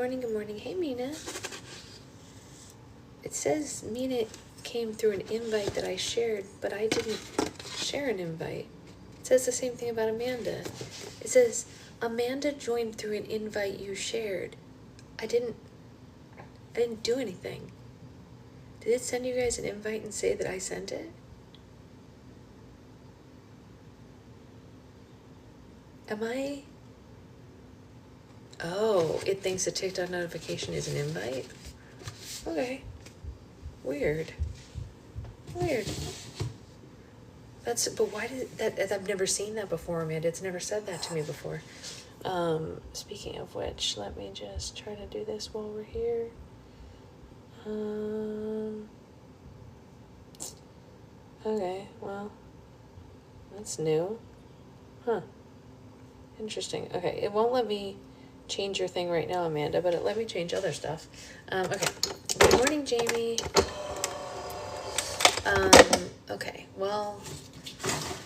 morning, good morning. Hey, Mina. It says Mina came through an invite that I shared, but I didn't share an invite. It says the same thing about Amanda. It says, Amanda joined through an invite you shared. I didn't do anything. Did it send you guys an invite and say that I sent it? Am I? Oh, it thinks a TikTok notification is an invite? Okay. Weird. But why did that, I've never seen that before, Amanda. It's never said that to me before. Speaking of which, let me just try to do this while we're here. Okay, well, that's new. Huh. Interesting. Okay, it won't let me change your thing right now, Amanda, but it let me change other stuff. Okay. Good morning, Jamie. Okay, well,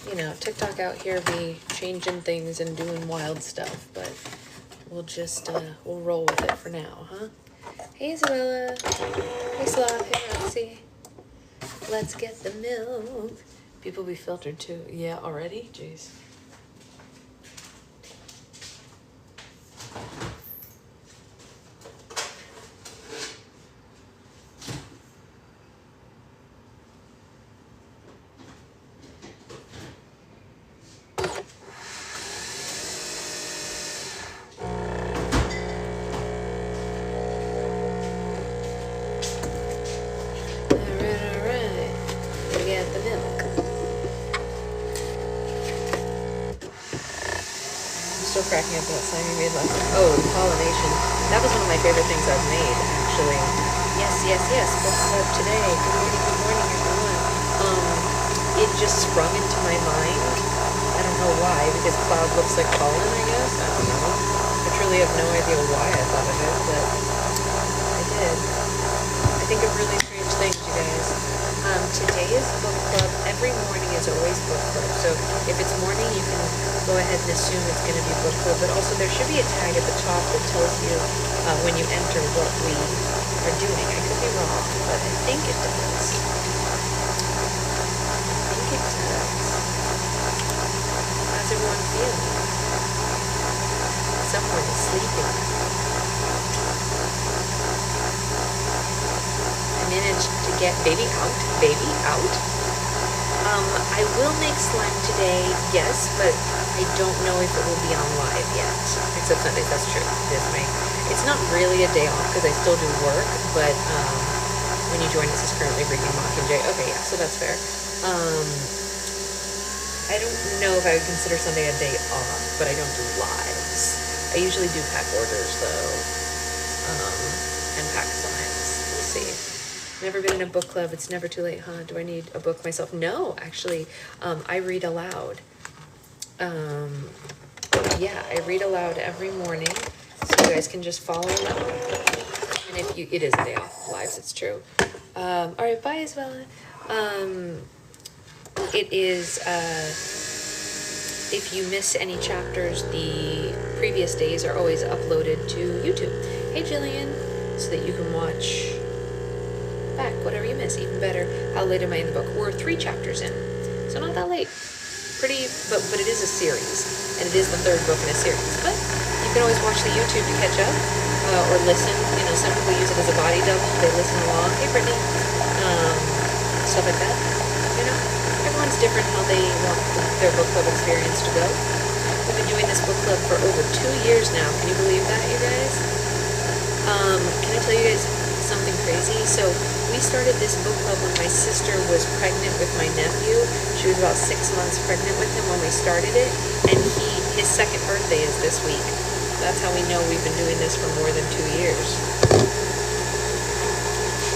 you know, TikTok out here be changing things and doing wild stuff, but we'll just, we'll roll with it for now, huh? Hey, Isabella. Hey, Slav. Hey, Roxy. Let's get the milk. People be filtered too. Yeah, already? Jeez. Cracking up that sign you made last time. Oh, pollination. That was one of my favorite things I've made, actually. Yes. Book club today. Good morning, everyone. It just sprung into my mind. I don't know why, because cloud looks like pollen, I guess. I don't know. I truly have no idea why I thought of it, but I did. I think of really strange things, you guys. Today is book club. Every morning is always book club. So if it's morning, you can go ahead and assume it's going to be book club. But also there should be a tag at the top that tells you when you enter what we are doing. I could be wrong, but I think it does. How's everyone feeling? Someone is sleeping. I managed to get baby out. I will make slime today, yes, but I don't know if it will be on live yet. Except Sundays, that's true. It's not really a day off because I still do work, but when you join, this is currently reading Mockingjay. Okay, yeah, so that's fair. I don't know if I would consider Sunday a day off, but I don't do lives. I usually do pack orders, though, and pack slimes. We'll see. Never been in a book club. It's never too late, huh? Do I need a book myself? No, actually, I read aloud. Yeah, I read aloud every morning, so you guys can just follow along. And if you, it is a day off lives, it's true. All right, bye, Isabella. It is, if you miss any chapters, the previous days are always uploaded to YouTube. Hey, Jillian, so that you can watch back whatever you miss. Even better, how late am I in the book? We're 3 chapters in, so not that late. Pretty, but it is a series, and it is the 3rd book in a series. But you can always watch the YouTube to catch up, or listen. You know, some people use it as a body double. They listen along. Hey, Brittany, stuff like that. You know, everyone's different how they want their book club experience to go. We've been doing this book club for over 2 years now. Can you believe that, you guys? Can I tell you guys something crazy? So we started this book club when my sister was pregnant with my nephew. She was about 6 months pregnant with him when we started it, and his 2nd birthday is this week. That's how we know we've been doing this for more than 2 years.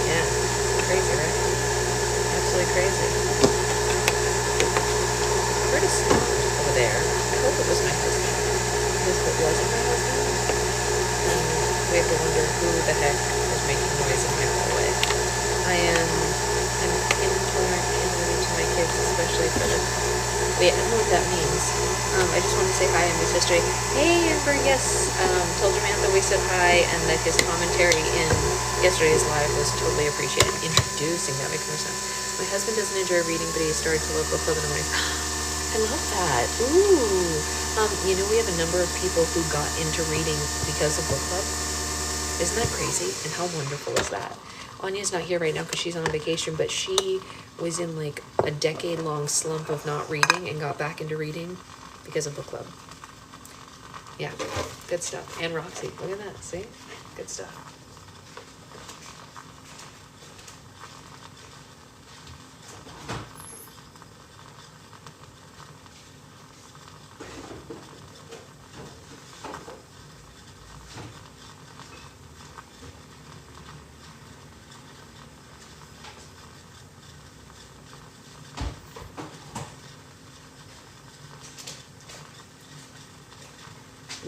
Yeah, crazy, right? Absolutely crazy. I heard a sound over there. I hope it was my husband. Because if it wasn't my husband, we have to wonder who the heck was making noise in my hallway. I'm intolerant to my kids, especially for the Wait, I don't know what that means. I just want to say hi. I missed yesterday. Hey, Amber, yes. Told Samantha we said hi and that his commentary in yesterday's live was totally appreciated. Introducing, that makes more sense. My husband doesn't enjoy reading, but he started to love book club, and I'm like, I love that. Ooh. You know, we have a number of people who got into reading because of book club. Isn't that crazy? And how wonderful is that? Anya's not here right now because she's on vacation, but she was in like a decade-long slump of not reading and got back into reading because of book club. Yeah, good stuff. And Roxy, look at that, see? Good stuff.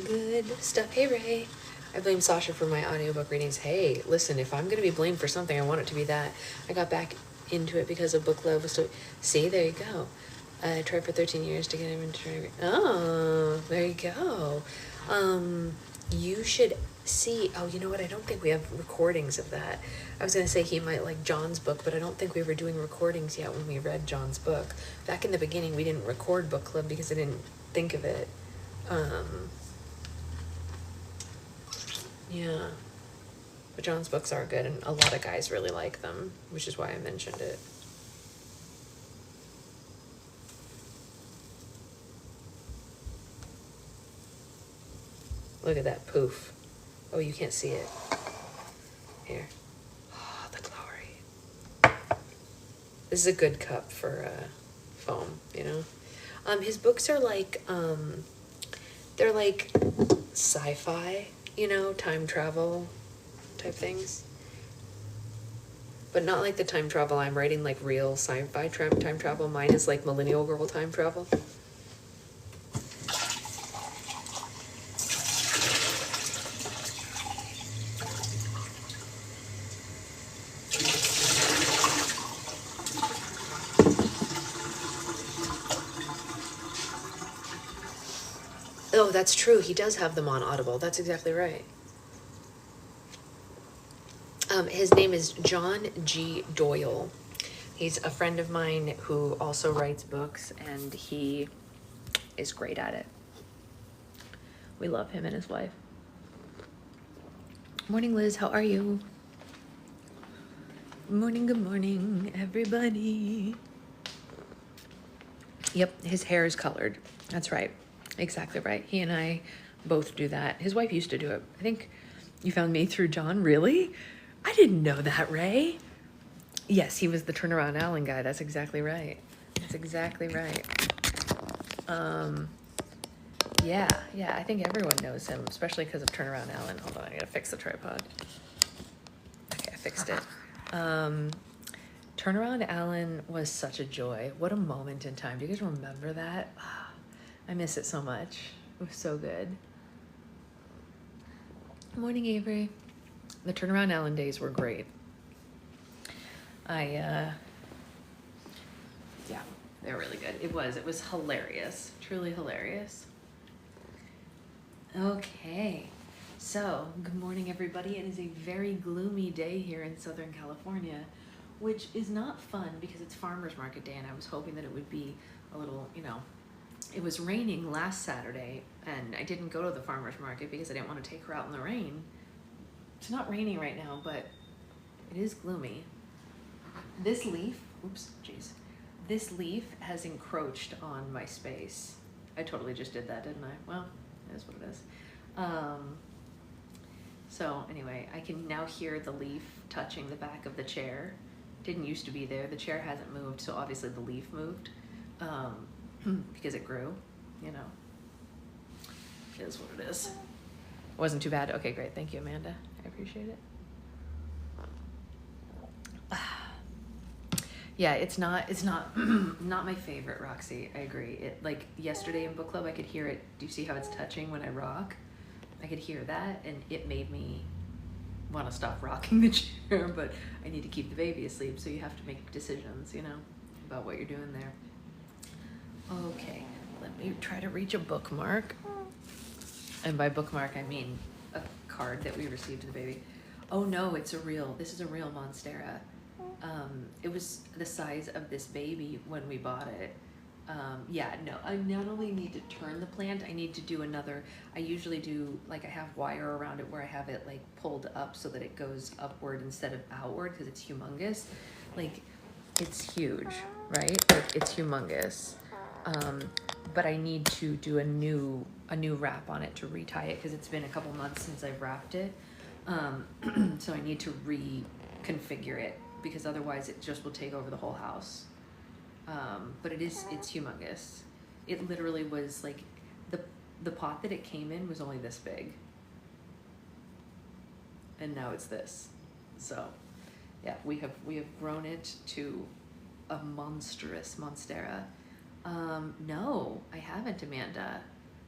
Good stuff. Hey, Ray. I blame Sasha for my audiobook readings. Hey, listen, if I'm going to be blamed for something, I want it to be that. I got back into it because of book love. So, see, there you go. I tried for 13 years to get him into trying. Oh, there you go. You should see. Oh, you know what? I don't think we have recordings of that. I was going to say he might like John's book, but I don't think we were doing recordings yet when we read John's book. Back in the beginning, we didn't record book club because I didn't think of it. Yeah, but John's books are good, and a lot of guys really like them, which is why I mentioned it. Look at that poof. Oh, you can't see it. Here. Oh, the glory. This is a good cup for foam, you know? His books are like, they're like sci-fi, you know, time travel type things. But not like the time travel I'm writing, like real sci-fi time travel. Mine is like millennial girl time travel. Oh, that's true. He does have them on Audible. That's exactly right. His name is John G. Doyle. He's a friend of mine who also writes books, and he is great at it. We love him and his wife. Morning, Liz. How are you? Good morning, everybody. Yep, his hair is colored. That's right. Exactly right. He and I both do that. His wife used to do it. I think you found me through John. Really? I didn't know that, Ray. Yes, he was the Turnaround Alan guy. That's exactly right. That's exactly right. Yeah, I think everyone knows him, especially because of Turnaround Alan. Hold on, I gotta fix the tripod. Okay, I fixed it. Turnaround Alan was such a joy. What a moment in time. Do you guys remember that? I miss it so much. It was so good. Morning, Avery. The Turnaround Alan days were great. Yeah, they were really good. It was hilarious, truly hilarious. Okay, so good morning, everybody. It is a very gloomy day here in Southern California, which is not fun because it's farmer's market day, and I was hoping that it would be a little, you know, it was raining last Saturday, and I didn't go to the farmer's market because I didn't want to take her out in the rain. It's not raining right now, but it is gloomy. This leaf, this leaf has encroached on my space. I totally just did that, didn't I? Well, it is what it is. So anyway, I can now hear the leaf touching the back of the chair. Didn't used to be there. The chair hasn't moved, so obviously the leaf moved because it grew, you know. It is what it is. Wasn't too bad. Okay, great. Thank you, Amanda. I appreciate it. Yeah, it's not not my favorite, Roxy. I agree. It, like yesterday in book club, I could hear it. Do you see how it's touching when I rock? I could hear that, and it made me want to stop rocking the chair, but I need to keep the baby asleep, so you have to make decisions, you know, about what you're doing there. Okay, let me try to reach a bookmark. And by bookmark, I mean a card that we received to the baby. Oh no, this is a real Monstera. It was the size of this baby when we bought it. Yeah, no, I not only need to turn the plant, I need to do another, I usually do, like I have wire around it where I have it like pulled up so that it goes upward instead of outward because it's humongous. Like, it's huge, right? Like, it's humongous. But I need to do a new wrap on it to retie it because it's been a couple months since I've wrapped it. So I need to reconfigure it because otherwise it just will take over the whole house. But it's humongous. It literally was like the pot that it came in was only this big, and now it's this. So yeah, we have grown it to a monstrous Monstera. No, I haven't, Amanda.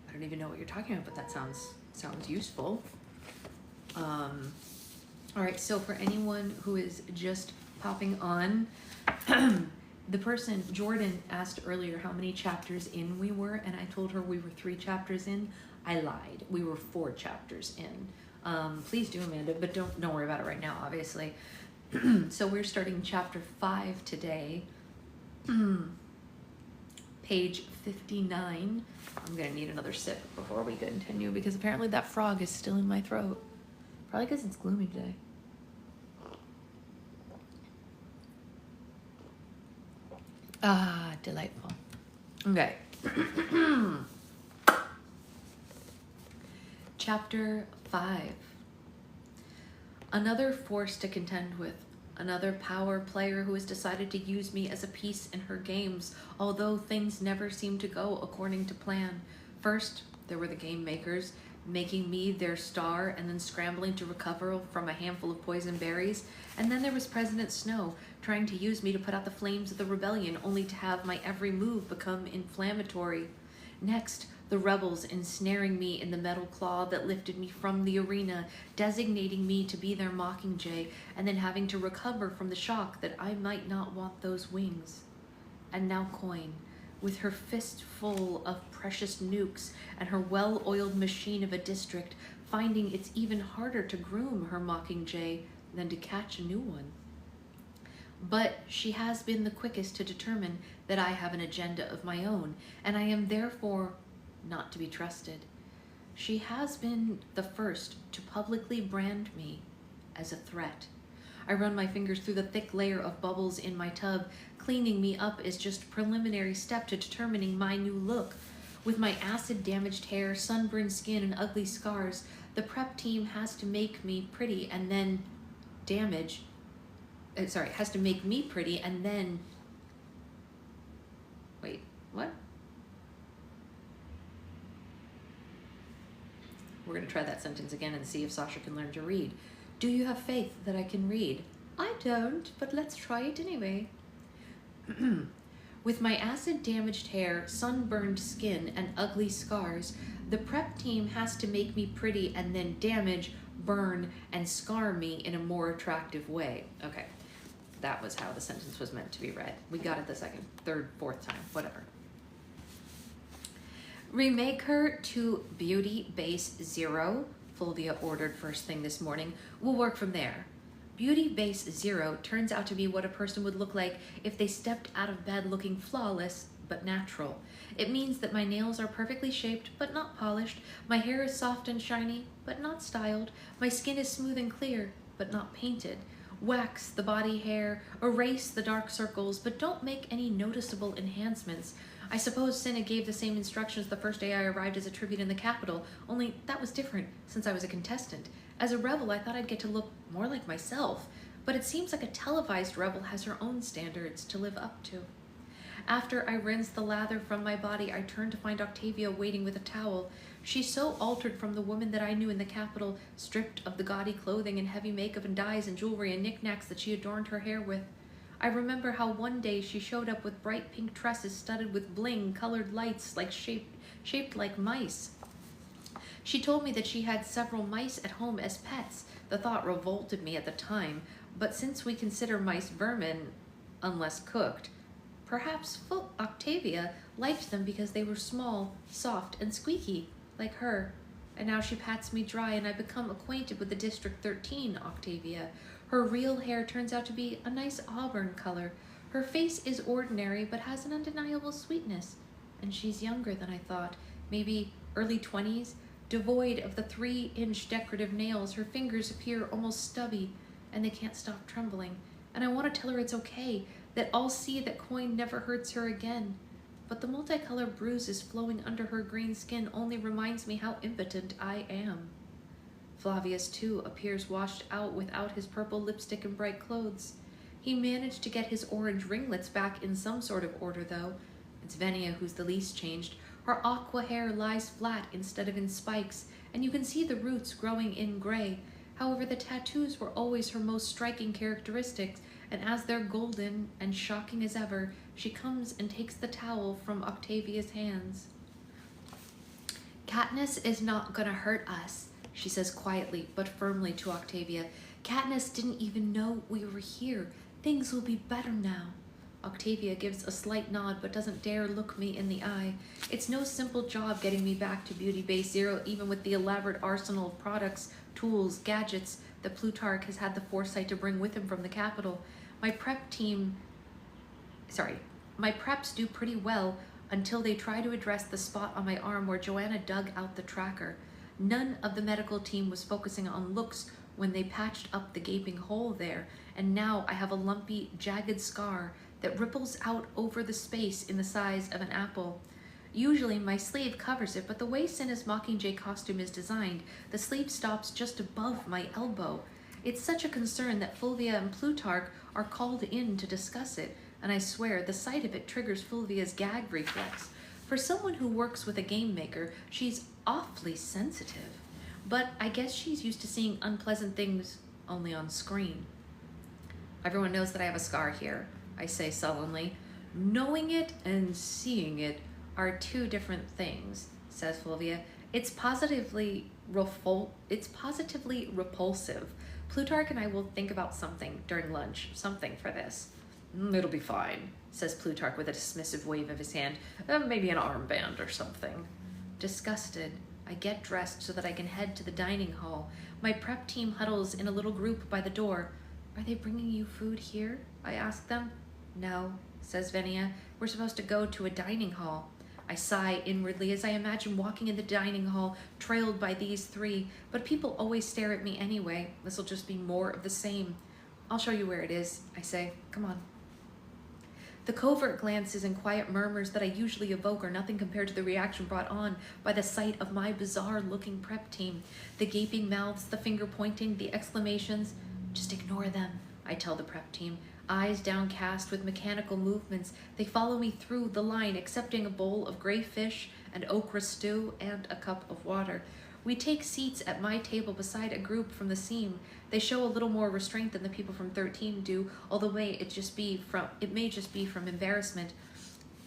I don't even know what you're talking about, but that sounds useful. All right, so for anyone who is just popping on, the person, Jordan, asked earlier how many chapters in we were, and I told her we were 3 chapters in. I lied. We were 4 chapters in. Please do, Amanda, but don't worry about it right now, obviously. So we're starting chapter 5 today. Page 59. I'm gonna need another sip before we continue because apparently that frog is still in my throat. Probably because it's gloomy today. Ah, delightful. Okay. Chapter 5. Another force to contend with. Another power player who has decided to use me as a piece in her games, although things never seem to go according to plan. First, there were the game makers, making me their star and then scrambling to recover from a handful of poison berries. And then there was President Snow, trying to use me to put out the flames of the rebellion, only to have my every move become inflammatory. Next, the rebels ensnaring me in the metal claw that lifted me from the arena, designating me to be their Mockingjay, and then having to recover from the shock that I might not want those wings. And now Coin, with her fist full of precious nukes and her well-oiled machine of a district, finding it's even harder to groom her Mockingjay than to catch a new one. But she has been the quickest to determine that I have an agenda of my own, and I am therefore not to be trusted. She has been the first to publicly brand me as a threat. I run my fingers through the thick layer of bubbles in my tub. Cleaning me up is just a preliminary step to determining my new look. With my acid-damaged hair, sunburned skin, and ugly scars, the prep team has to make me pretty and then has to make me pretty and then... Wait, what? We're going to try that sentence again and see if Sasha can learn to read. Do you have faith that I can read? I don't, but let's try it anyway. With my acid-damaged hair, sunburned skin, and ugly scars, the prep team has to make me pretty and then damage, burn, and scar me in a more attractive way. Okay, that was how the sentence was meant to be read. We got it the second, third, fourth time, whatever. Remake her to Beauty Base 0, Fulvia ordered first thing this morning. We'll work from there. Beauty Base 0 turns out to be what a person would look like if they stepped out of bed looking flawless but natural. It means that my nails are perfectly shaped but not polished, my hair is soft and shiny but not styled, my skin is smooth and clear but not painted. Wax the body hair, erase the dark circles, but don't make any noticeable enhancements. I suppose Cinna gave the same instructions the first day I arrived as a tribute in the capital, only that was different since I was a contestant. As a rebel, I thought I'd get to look more like myself, but it seems like a televised rebel has her own standards to live up to. After I rinsed the lather from my body, I turned to find Octavia waiting with a towel. She's so altered from the woman that I knew in the capital, stripped of the gaudy clothing and heavy makeup and dyes and jewelry and knickknacks that she adorned her hair with. I remember how one day she showed up with bright pink tresses studded with bling, colored lights like shaped like mice. She told me that she had several mice at home as pets. The thought revolted me at the time, but since we consider mice vermin, unless cooked, Perhaps Octavia liked them because they were small, soft, and squeaky, like her. And now she pats me dry and I become acquainted with the District 13 Octavia. Her real hair turns out to be a nice auburn color. Her face is ordinary but has an undeniable sweetness. And she's younger than I thought, maybe early 20s. Devoid of the 3-inch decorative nails, her fingers appear almost stubby, and they can't stop trembling. And I want to tell her it's okay, that I'll see that coin never hurts her again. But the multicolored bruises flowing under her green skin only reminds me how impotent I am. Flavius, too, appears washed out without his purple lipstick and bright clothes. He managed to get his orange ringlets back in some sort of order, though. It's Venia who's the least changed. Her aqua hair lies flat instead of in spikes, and you can see the roots growing in gray. However, the tattoos were always her most striking characteristics, and as they're golden and shocking as ever, she comes and takes the towel from Octavia's hands. Katniss is not gonna hurt us, she says quietly but firmly to Octavia. Katniss didn't even know we were here. Things will be better now. Octavia gives a slight nod but doesn't dare look me in the eye. It's no simple job getting me back to Beauty Base Zero, even with the elaborate arsenal of products, tools, gadgets that Plutarch has had the foresight to bring with him from the capital. My preps do pretty well until they try to address the spot on my arm where Joanna dug out the tracker. None of the medical team was focusing on looks when they patched up the gaping hole there, and now I have a lumpy, jagged scar that ripples out over the space in the size of an apple. Usually my sleeve covers it, but the way Cinna's Mockingjay costume is designed, the sleeve stops just above my elbow. It's such a concern that Fulvia and Plutarch are called in to discuss it, and I swear the sight of it triggers Fulvia's gag reflex. For someone who works with a game maker, she's awfully sensitive. But I guess she's used to seeing unpleasant things only on screen. Everyone knows that I have a scar here, I say sullenly. Knowing it and seeing it are two different things, says Fulvia. It's positively repulsive. Plutarch and I will think about something during lunch, something for this. It'll be fine, says Plutarch with a dismissive wave of his hand. Maybe an armband or something. Disgusted, I get dressed so that I can head to the dining hall. My prep team huddles in a little group by the door. Are they bringing you food here? I ask them. No, says Venia. We're supposed to go to a dining hall. I sigh inwardly as I imagine walking in the dining hall, trailed by these three, but people always stare at me anyway. This'll just be more of the same. I'll show you where it is, I say. Come on. The covert glances and quiet murmurs that I usually evoke are nothing compared to the reaction brought on by the sight of my bizarre-looking prep team. The gaping mouths, the finger-pointing, the exclamations. Just ignore them, I tell the prep team. Eyes downcast with mechanical movements, they follow me through the line, accepting a bowl of gray fish and okra stew and a cup of water. We take seats at my table beside a group from the seam. They show a little more restraint than the people from 13 do, although it may just be from embarrassment.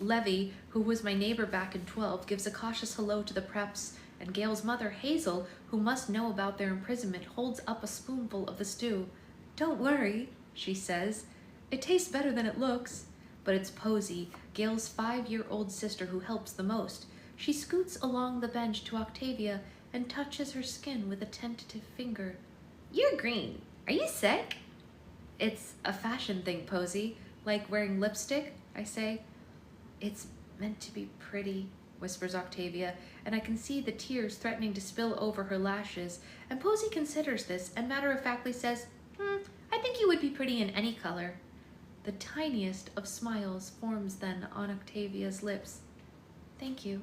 Levy, who was my neighbor back in 12, gives a cautious hello to the preps, and Gail's mother, Hazel, who must know about their imprisonment, holds up a spoonful of the stew. Don't worry, she says. It tastes better than it looks. But it's Posey, Gail's 5-year-old sister, who helps the most. She scoots along the bench to Octavia and touches her skin with a tentative finger. You're green. Are you sick? It's a fashion thing, Posey. Like wearing lipstick, I say. It's meant to be pretty, whispers Octavia, and I can see the tears threatening to spill over her lashes. And Posey considers this and matter-of-factly says, I think you would be pretty in any color. The tiniest of smiles forms then on Octavia's lips. Thank you.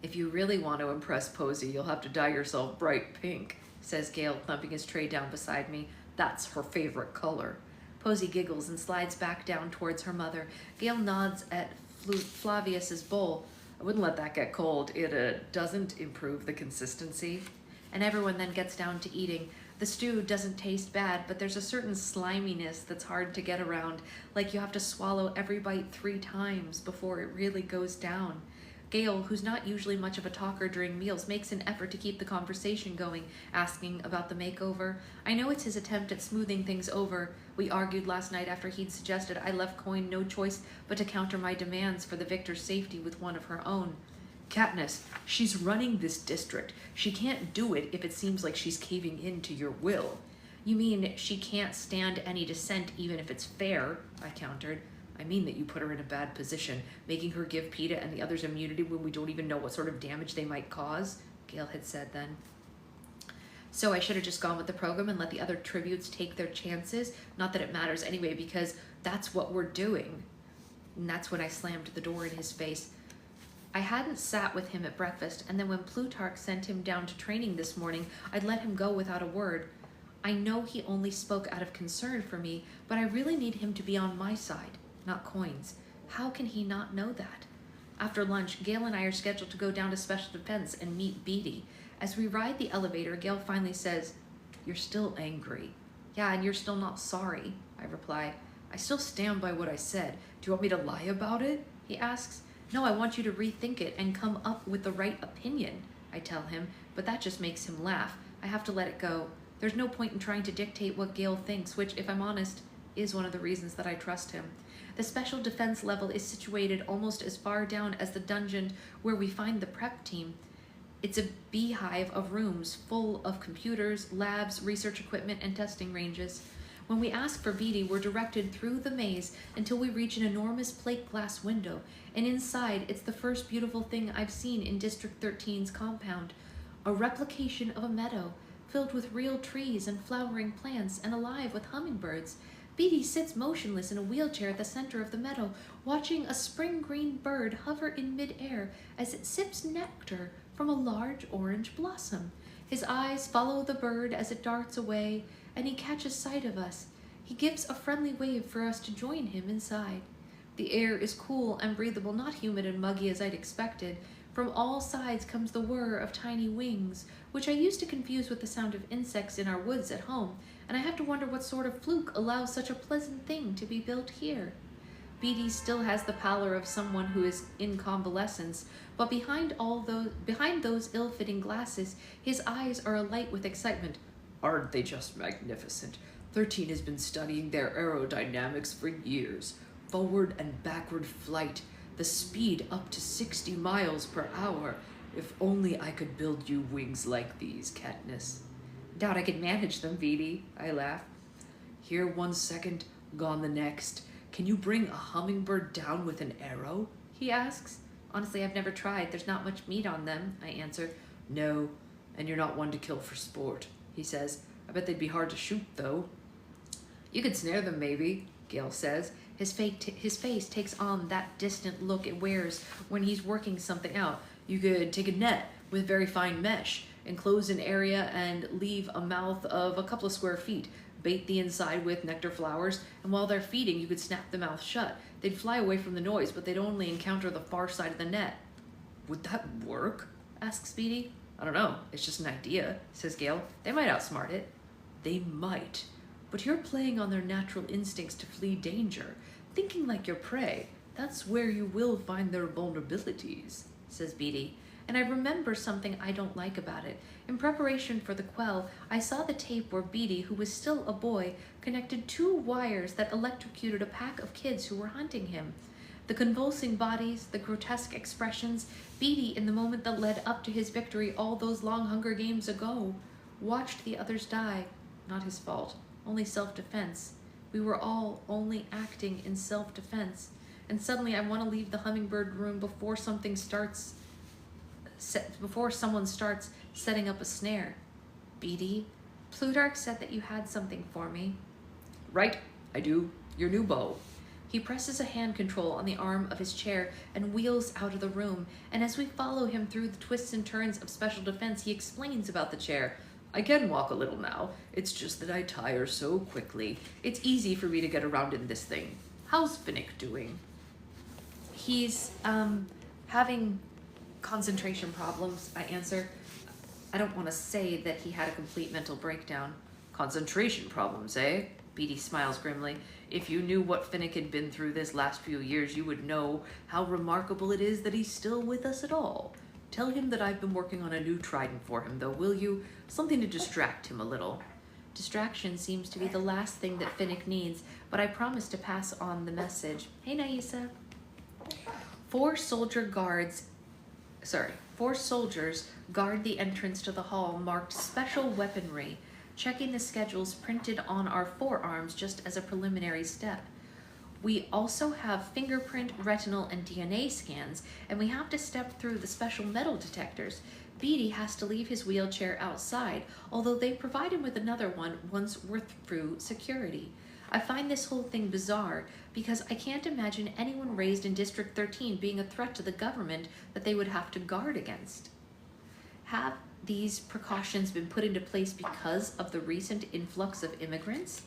If you really want to impress Posey, you'll have to dye yourself bright pink, says Gale, thumping his tray down beside me. That's her favorite color. Posey giggles and slides back down towards her mother. Gale nods at Flavius's bowl. I wouldn't let that get cold. It doesn't improve the consistency. And everyone then gets down to eating. The stew doesn't taste bad, but there's a certain sliminess that's hard to get around, like you have to swallow every bite 3 times before it really goes down. Gail, who's not usually much of a talker during meals, makes an effort to keep the conversation going, asking about the makeover. I know it's his attempt at smoothing things over. We argued last night after he'd suggested I left Coin no choice but to counter my demands for the victor's safety with one of her own. Katniss, she's running this district. She can't do it if it seems like she's caving in to your will. You mean she can't stand any dissent even if it's fair, I countered. I mean that you put her in a bad position, making her give Peeta and the others immunity when we don't even know what sort of damage they might cause, Gail had said then. So I should have just gone with the program and let the other tributes take their chances. Not that it matters anyway, because that's what we're doing. And that's when I slammed the door in his face. I hadn't sat with him at breakfast, and then when Plutarch sent him down to training this morning, I'd let him go without a word. I know he only spoke out of concern for me, but I really need him to be on my side. Not Coin's. How can he not know that? After lunch, Gail and I are scheduled to go down to Special Defense and meet Beatty. As we ride the elevator, Gail finally says, "You're still angry." "Yeah, and you're still not sorry," I reply. "I still stand by what I said. Do you want me to lie about it?" he asks. "No, I want you to rethink it and come up with the right opinion," I tell him, but that just makes him laugh. I have to let it go. There's no point in trying to dictate what Gail thinks, which, if I'm honest, is one of the reasons that I trust him. The special defense level is situated almost as far down as the dungeon where we find the prep team. It's a beehive of rooms full of computers, labs, research equipment, and testing ranges. When we ask for Beatty, we're directed through the maze until we reach an enormous plate glass window, and inside it's the first beautiful thing I've seen in District 13's compound, a replication of a meadow filled with real trees and flowering plants and alive with hummingbirds. Beatty sits motionless in a wheelchair at the center of the meadow, watching a spring green bird hover in midair as it sips nectar from a large orange blossom. His eyes follow the bird as it darts away, and he catches sight of us. He gives a friendly wave for us to join him inside. The air is cool and breathable, not humid and muggy as I'd expected. From all sides comes the whir of tiny wings, which I used to confuse with the sound of insects in our woods at home, and I have to wonder what sort of fluke allows such a pleasant thing to be built here. Beatty still has the pallor of someone who is in convalescence, but behind those ill-fitting glasses, his eyes are alight with excitement. Aren't they just magnificent? 13 has been studying their aerodynamics for years. Forward and backward flight, the speed up to 60 miles per hour. If only I could build you wings like these, Katniss. Doubt I could manage them, Beatty, I laugh. Here 1 second, gone the next. Can you bring a hummingbird down with an arrow? He asks. Honestly, I've never tried. There's not much meat on them, I answer. No, and you're not one to kill for sport, he says. I bet they'd be hard to shoot, though. You could snare them, maybe, Gail says. His face takes on that distant look it wears when he's working something out. You could take a net with very fine mesh, enclose an area and leave a mouth of a couple of square feet, bait the inside with nectar flowers, and while they're feeding, you could snap the mouth shut. They'd fly away from the noise, but they'd only encounter the far side of the net. Would that work? Asks Beatty. I don't know. It's just an idea, says Gail. They might outsmart it. They might. But you're playing on their natural instincts to flee danger, thinking like your prey. That's where you will find their vulnerabilities, says Beatty. And I remember something I don't like about it. In preparation for the quell, I saw the tape where Beatty, who was still a boy, connected 2 wires that electrocuted a pack of kids who were hunting him. The convulsing bodies, the grotesque expressions, Beatty, in the moment that led up to his victory all those long Hunger Games ago, watched the others die. Not his fault, only self-defense. We were all only acting in self-defense. And suddenly I want to leave the hummingbird room before someone starts setting up a snare. Beatty, Plutarch said that you had something for me. Right, I do. Your new bow. He presses a hand control on the arm of his chair and wheels out of the room, and as we follow him through the twists and turns of special defense, he explains about the chair. I can walk a little now. It's just that I tire so quickly. It's easy for me to get around in this thing. How's Finnick doing? He's, having concentration problems, I answer. I don't want to say that he had a complete mental breakdown. Concentration problems, eh? Beatty smiles grimly. If you knew what Finnick had been through this last few years, you would know how remarkable it is that he's still with us at all. Tell him that I've been working on a new trident for him, though, will you? Something to distract him a little. Distraction seems to be the last thing that Finnick needs, but I promise to pass on the message. Hey, Naisa. Four soldiers guard the entrance to the hall marked special weaponry, checking the schedules printed on our forearms just as a preliminary step. We also have fingerprint, retinal, and DNA scans, and we have to step through the special metal detectors. Beatty has to leave his wheelchair outside, although they provide him with another one once we're through security. I find this whole thing bizarre because I can't imagine anyone raised in District 13 being a threat to the government that they would have to guard against. Have these precautions been put into place because of the recent influx of immigrants?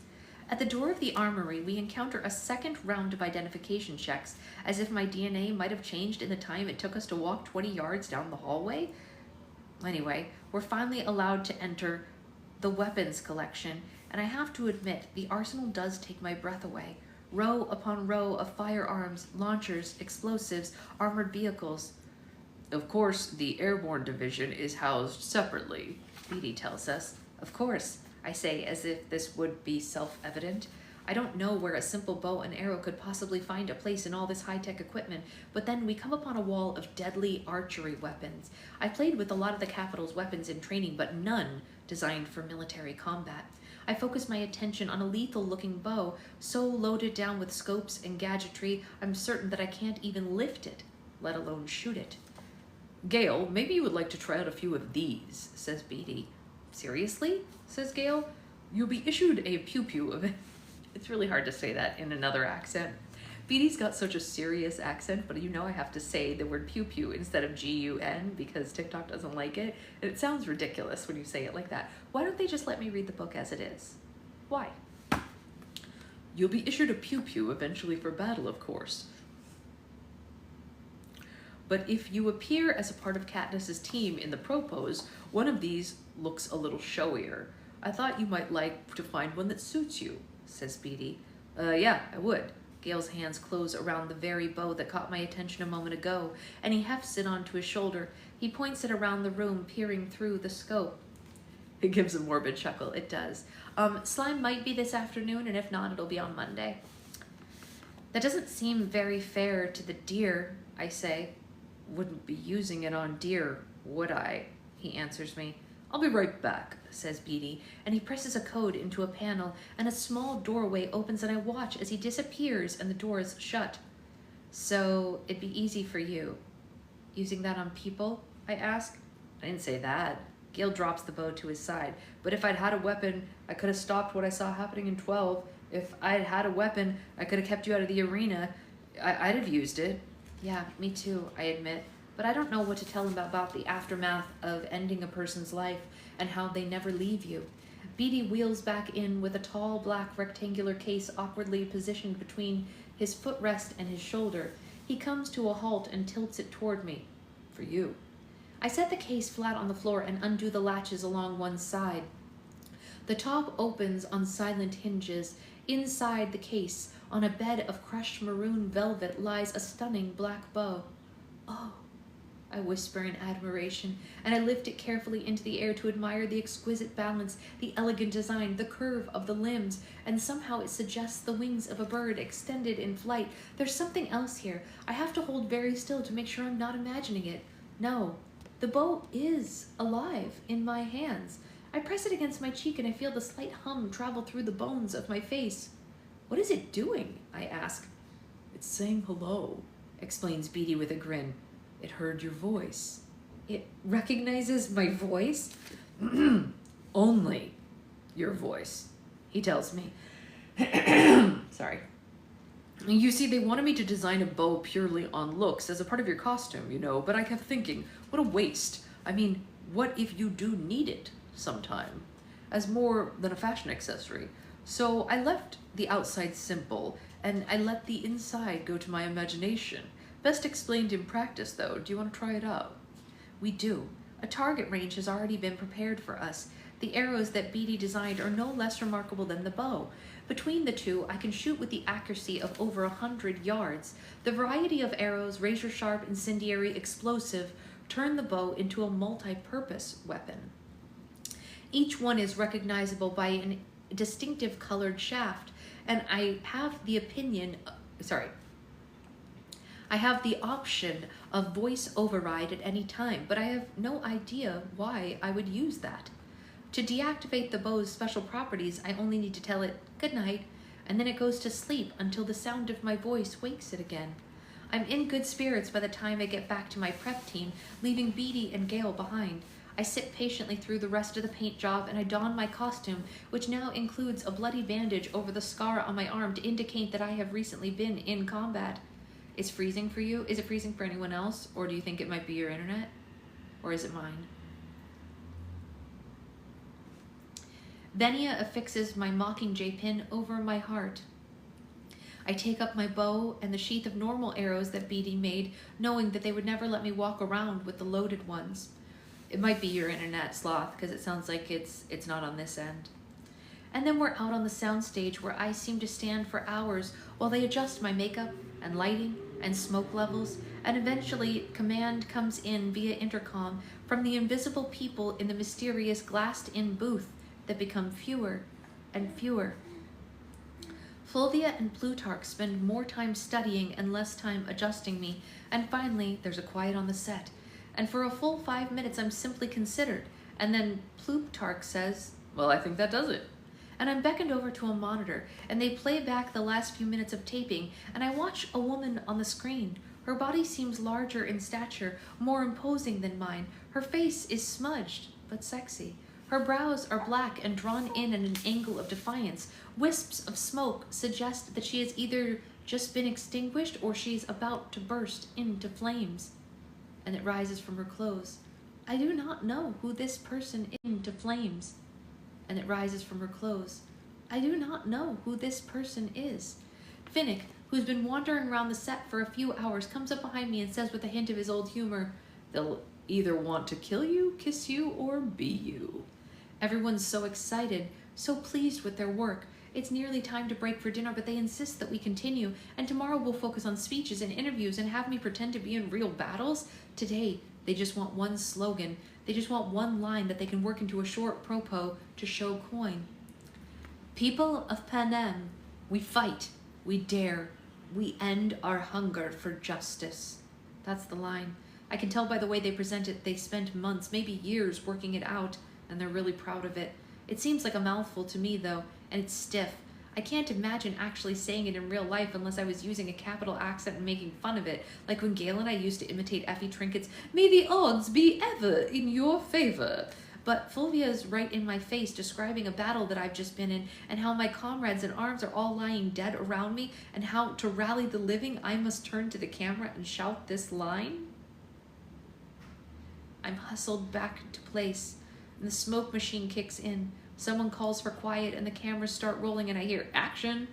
At the door of the armory, we encounter a second round of identification checks, as if my DNA might have changed in the time it took us to walk 20 yards down the hallway. Anyway, we're finally allowed to enter the weapons collection, and I have to admit, the arsenal does take my breath away. Row upon row of firearms, launchers, explosives, armored vehicles. Of course, the airborne division is housed separately, Beatty tells us. Of course, I say, as if this would be self-evident. I don't know where a simple bow and arrow could possibly find a place in all this high-tech equipment, but then we come upon a wall of deadly archery weapons. I played with a lot of the Capitol's weapons in training, but none designed for military combat. I focus my attention on a lethal-looking bow, so loaded down with scopes and gadgetry, I'm certain that I can't even lift it, let alone shoot it. Gale, maybe you would like to try out a few of these, says Beatty. Seriously? Says Gale. You'll be issued a pew-pew of it. It's really hard to say that in another accent. Beatty's got such a serious accent, but you know I have to say the word pew-pew instead of G-U-N because TikTok doesn't like it. And it sounds ridiculous when you say it like that. Why don't they just let me read the book as it is? Why? You'll be issued a pew-pew eventually for battle, of course. But if you appear as a part of Katniss's team in the propose, one of these looks a little showier. I thought you might like to find one that suits you, says Beatty. Yeah, I would. Gale's hands close around the very bow that caught my attention a moment ago, and he hefts it onto his shoulder. He points it around the room, peering through the scope. It gives a morbid chuckle. It does. Slime might be this afternoon, and if not, it'll be on Monday. That doesn't seem very fair to the deer, I say. Wouldn't be using it on deer, would I? He answers me. I'll be right back, says Beatty, and he presses a code into a panel, and a small doorway opens, and I watch as he disappears and the doors shut. So, it'd be easy for you. Using that on people? I ask. I didn't say that. Gale drops the bow to his side. But if I'd had a weapon, I could have stopped what I saw happening in 12. If I'd had a weapon, I could have kept you out of the arena. I'd have used it. Yeah, me too, I admit. But I don't know what to tell him about the aftermath of ending a person's life and how they never leave you. Beatty wheels back in with a tall black rectangular case awkwardly positioned between his footrest and his shoulder. He comes to a halt and tilts it toward me. For you. I set the case flat on the floor and undo the latches along one side. The top opens on silent hinges. Inside the case, on a bed of crushed maroon velvet, lies a stunning black bow. Oh, I whisper in admiration, and I lift it carefully into the air to admire the exquisite balance, the elegant design, the curve of the limbs, and somehow it suggests the wings of a bird extended in flight. There's something else here. I have to hold very still to make sure I'm not imagining it. No, the bow is alive in my hands. I press it against my cheek and I feel the slight hum travel through the bones of my face. What is it doing? I ask. It's saying hello, explains Beatty with a grin. It heard your voice. It recognizes my voice? Only your voice, he tells me. Sorry. You see, they wanted me to design a bow purely on looks as a part of your costume, you know, but I kept thinking, what a waste. I mean, what if you do need it sometime as more than a fashion accessory? So I left the outside simple and I let the inside go to my imagination. Best explained in practice, though. Do you want to try it out? We do. A target range has already been prepared for us. The arrows that Beatty designed are no less remarkable than the bow. Between the two, I can shoot with the accuracy of over 100 yards. The variety of arrows, razor-sharp, incendiary, explosive, turn the bow into a multi-purpose weapon. Each one is recognizable by a distinctive colored shaft, and I have the option of voice override at any time, but I have no idea why I would use that. To deactivate the bow's special properties, I only need to tell it good night, and then it goes to sleep until the sound of my voice wakes it again. I'm in good spirits by the time I get back to my prep team, leaving Beatty and Gail behind. I sit patiently through the rest of the paint job, and I don my costume, which now includes a bloody bandage over the scar on my arm to indicate that I have recently been in combat. It's freezing for you? Is it freezing for anyone else? Or do you think it might be your internet? Or is it mine? Venia affixes my Mockingjay pin over my heart. I take up my bow and the sheath of normal arrows that Beatty made, knowing that they would never let me walk around with the loaded ones. It might be your internet, Sloth, because it sounds like it's not on this end. And then we're out on the soundstage where I seem to stand for hours while they adjust my makeup and lighting and smoke levels, and eventually command comes in via intercom from the invisible people in the mysterious glassed-in booth that become fewer and fewer. Fulvia and Plutarch spend more time studying and less time adjusting me, and finally there's a quiet on the set, and for a full 5 minutes I'm simply considered, and then Plutarch says, "Well, I think that does it." And I'm beckoned over to a monitor, and they play back the last few minutes of taping, and I watch a woman on the screen. Her body seems larger in stature, more imposing than mine. Her face is smudged, but sexy. Her brows are black and drawn in at an angle of defiance. Wisps of smoke suggest that she has either just been extinguished or she's about to burst into flames. And it rises from her clothes. I do not know who this person is. Into flames. And it rises from her clothes. I do not know who this person is. Finnick, who's been wandering around the set for a few hours, comes up behind me and says with a hint of his old humor, "They'll either want to kill you, kiss you, or be you." Everyone's so excited, so pleased with their work. It's nearly time to break for dinner, but they insist that we continue, and tomorrow we'll focus on speeches and interviews and have me pretend to be in real battles. Today, they just want one slogan. They just want one line that they can work into a short propo to show coin. People of Panem, we fight, we dare, we end our hunger for justice. That's the line. I can tell by the way they present it, they spent months, maybe years working it out, and they're really proud of it. It seems like a mouthful to me, though, and it's stiff. I can't imagine actually saying it in real life unless I was using a capital accent and making fun of it, like when Gail and I used to imitate Effie Trinket's "May the odds be ever in your favor." But Fulvia's right in my face describing a battle that I've just been in, and how my comrades in arms are all lying dead around me, and how to rally the living I must turn to the camera and shout this line. I'm hustled back to place, and the smoke machine kicks in. Someone calls for quiet and the cameras start rolling and I hear action.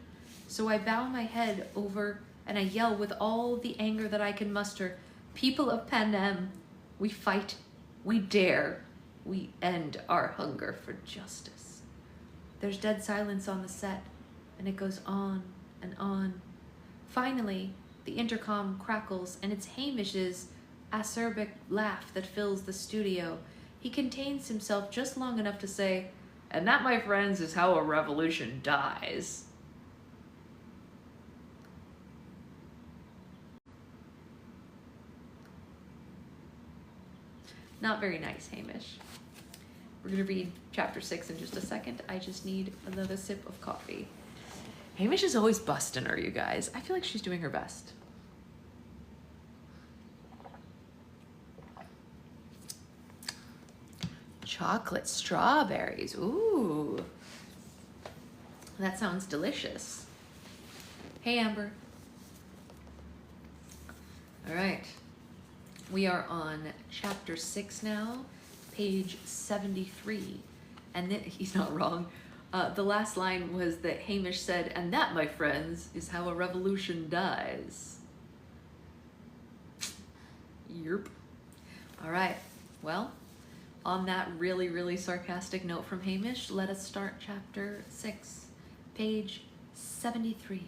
So I bow my head over and I yell with all the anger that I can muster, "People of Panem, we fight, we dare, we end our hunger for justice." There's dead silence on the set, and it goes on and on. Finally, the intercom crackles, and it's Hamish's acerbic laugh that fills the studio. He contains himself just long enough to say, "And that, my friends, is how a revolution dies." Not very nice, Hamish. We're going to read chapter 6 in just a second. I just need another sip of coffee. Hamish is always busting her, you guys. I feel like she's doing her best. Chocolate strawberries. Ooh. That sounds delicious. Hey, Amber. All right. We are on chapter 6 now, page 73. And he's not wrong. The last line was that Hamish said, "And that, my friends, is how a revolution dies." Yerp. All right. Well, on that really, really sarcastic note from Hamish, let us start chapter 6, page 73.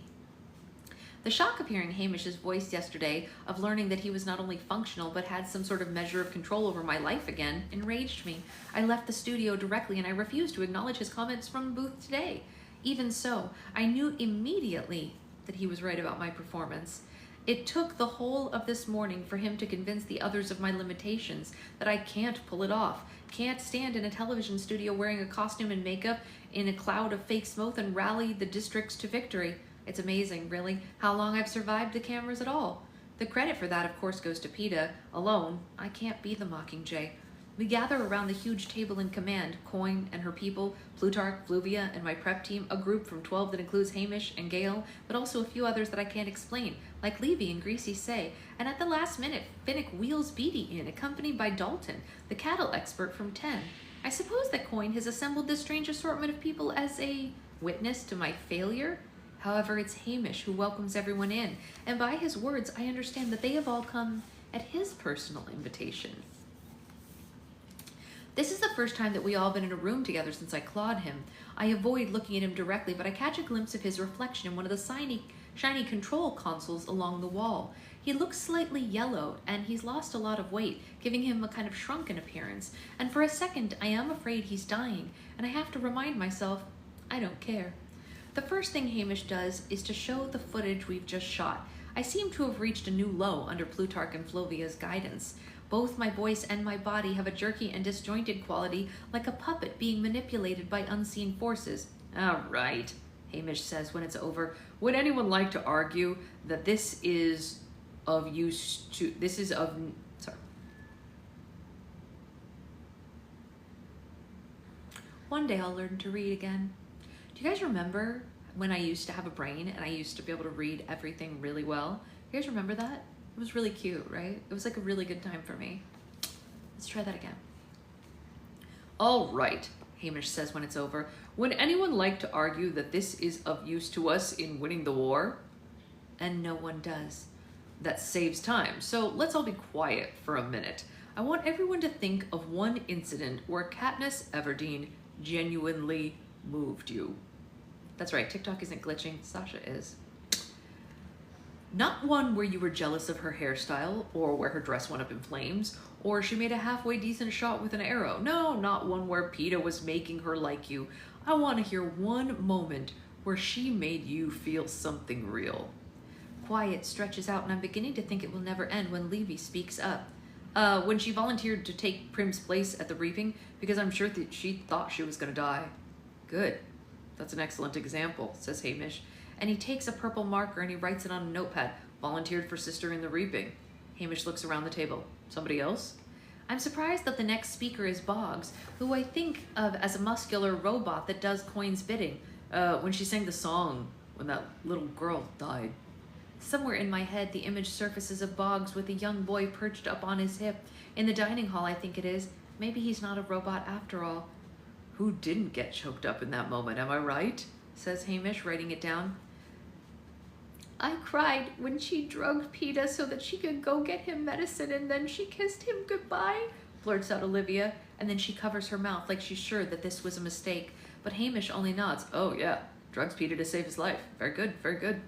The shock of hearing Hamish's voice yesterday, of learning that he was not only functional but had some sort of measure of control over my life again, enraged me. I left the studio directly and I refused to acknowledge his comments from the booth today. Even so, I knew immediately that he was right about my performance. It took the whole of this morning for him to convince the others of my limitations, that I can't pull it off, can't stand in a television studio wearing a costume and makeup in a cloud of fake smoke and rally the districts to victory. It's amazing, really, how long I've survived the cameras at all. The credit for that, of course, goes to PETA. Alone, I can't be the Mockingjay. We gather around the huge table in command, Coin and her people, Plutarch, Fluvia, and my prep team, a group from 12 that includes Hamish and Gale, but also a few others that I can't explain, like Levy and Greasy Say. And at the last minute, Finnick wheels Beatty in, accompanied by Dalton, the cattle expert from 10. I suppose that Coin has assembled this strange assortment of people as a witness to my failure. However, it's Hamish who welcomes everyone in, and by his words, I understand that they have all come at his personal invitation. This is the first time that we all been in a room together since I clawed him. I avoid looking at him directly, but I catch a glimpse of his reflection in one of the shiny control consoles along the wall. He looks slightly yellow, and he's lost a lot of weight, giving him a kind of shrunken appearance. And for a second, I am afraid he's dying, and I have to remind myself, I don't care. The first thing Hamish does is to show the footage we've just shot. I seem to have reached a new low under Plutarch and Fluvia's guidance. Both my voice and my body have a jerky and disjointed quality, like a puppet being manipulated by unseen forces. All right, Hamish says when it's over. Would anyone like to argue that this is of use to... One day I'll learn to read again. Do you guys remember when I used to have a brain and I used to be able to read everything really well? You guys remember that? It was really cute, right? It was like a really good time for me. Let's try that again. All right, Hamish says when it's over. Would anyone like to argue that this is of use to us in winning the war? And no one does. That saves time, so let's all be quiet for a minute. I want everyone to think of one incident where Katniss Everdeen genuinely moved you. That's right, TikTok isn't glitching, Sasha is. Not one where you were jealous of her hairstyle, or where her dress went up in flames, or she made a halfway decent shot with an arrow. No, not one where PETA was making her like you. I want to hear one moment where she made you feel something real. Quiet stretches out, and I'm beginning to think it will never end when Levy speaks up. When she volunteered to take Prim's place at the reaping, because I'm sure that she thought she was going to die. Good. That's an excellent example, says Hamish. And he takes a purple marker and he writes it on a notepad. Volunteered for sister in the reaping. Hamish looks around the table. Somebody else? I'm surprised that the next speaker is Boggs, who I think of as a muscular robot that does Coin's bidding. When she sang the song when that little girl died. Somewhere in my head, the image surfaces of Boggs with a young boy perched up on his hip. In the dining hall, I think it is. Maybe he's not a robot after all. Who didn't get choked up in that moment, am I right? Says Hamish, writing it down. I cried when she drugged PETA so that she could go get him medicine, and then she kissed him goodbye, blurts out Olivia, and then she covers her mouth like she's sure that this was a mistake. But Hamish only nods. Oh yeah, drugs PETA to save his life. Very good, very good.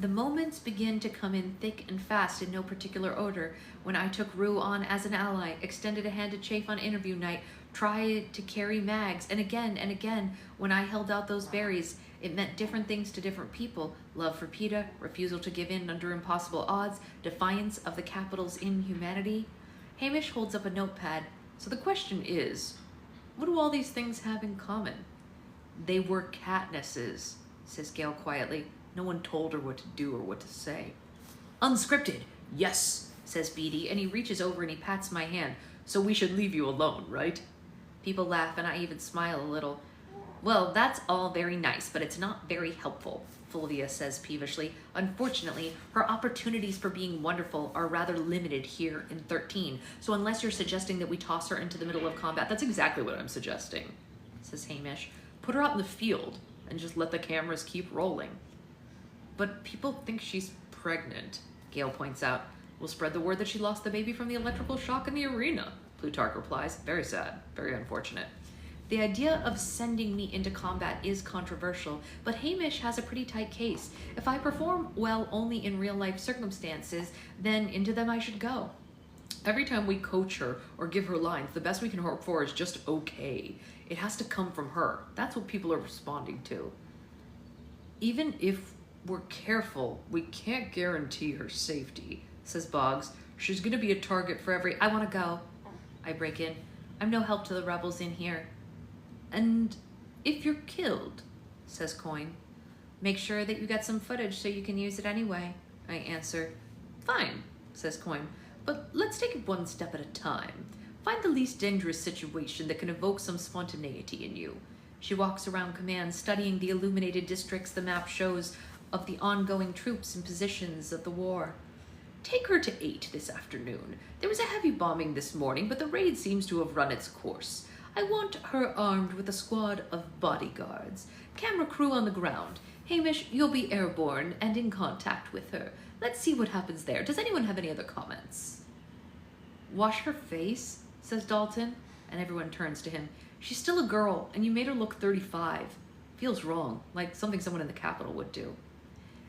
The moments begin to come in thick and fast in no particular order. When I took Rue on as an ally, extended a hand to Chafe on interview night, tried to carry Mags, and again, when I held out those berries, it meant different things to different people. Love for PETA, refusal to give in under impossible odds, defiance of the capital's inhumanity. Hamish holds up a notepad. So the question is, what do all these things have in common? They were Katniss's, says Gale quietly. No one told her what to do or what to say. Unscripted, yes, says Beatty, and he reaches over and he pats my hand. So we should leave you alone, right? People laugh and I even smile a little. Well, that's all very nice, but it's not very helpful, Fulvia says peevishly. Unfortunately, her opportunities for being wonderful are rather limited here in 13. So unless you're suggesting that we toss her into the middle of combat, that's exactly what I'm suggesting, says Hamish. Put her out in the field and just let the cameras keep rolling. But people think she's pregnant, Gale points out. We'll spread the word that she lost the baby from the electrical shock in the arena, Plutarch replies. Very sad, very unfortunate. The idea of sending me into combat is controversial, but Hamish has a pretty tight case. If I perform well only in real-life circumstances, then into them I should go. Every time we coach her or give her lines, the best we can hope for is just okay. It has to come from her. That's what people are responding to. Even if we're careful, we can't guarantee her safety, says Boggs. She's gonna be a target for every— I wanna go, I break in. I'm no help to the rebels in here. And if you're killed, says Coin, make sure that you get some footage so you can use it anyway, I answer. Fine, says Coin, but let's take it one step at a time. Find the least dangerous situation that can evoke some spontaneity in you. She walks around command, studying the illuminated districts the map shows of the ongoing troops and positions of the war. Take her to 8 this afternoon. There was a heavy bombing this morning, but the raid seems to have run its course. I want her armed with a squad of bodyguards. Camera crew on the ground. Hamish, you'll be airborne and in contact with her. Let's see what happens there. Does anyone have any other comments? Wash her face, says Dalton, and everyone turns to him. She's still a girl, and you made her look 35. Feels wrong, like something someone in the Capitol would do.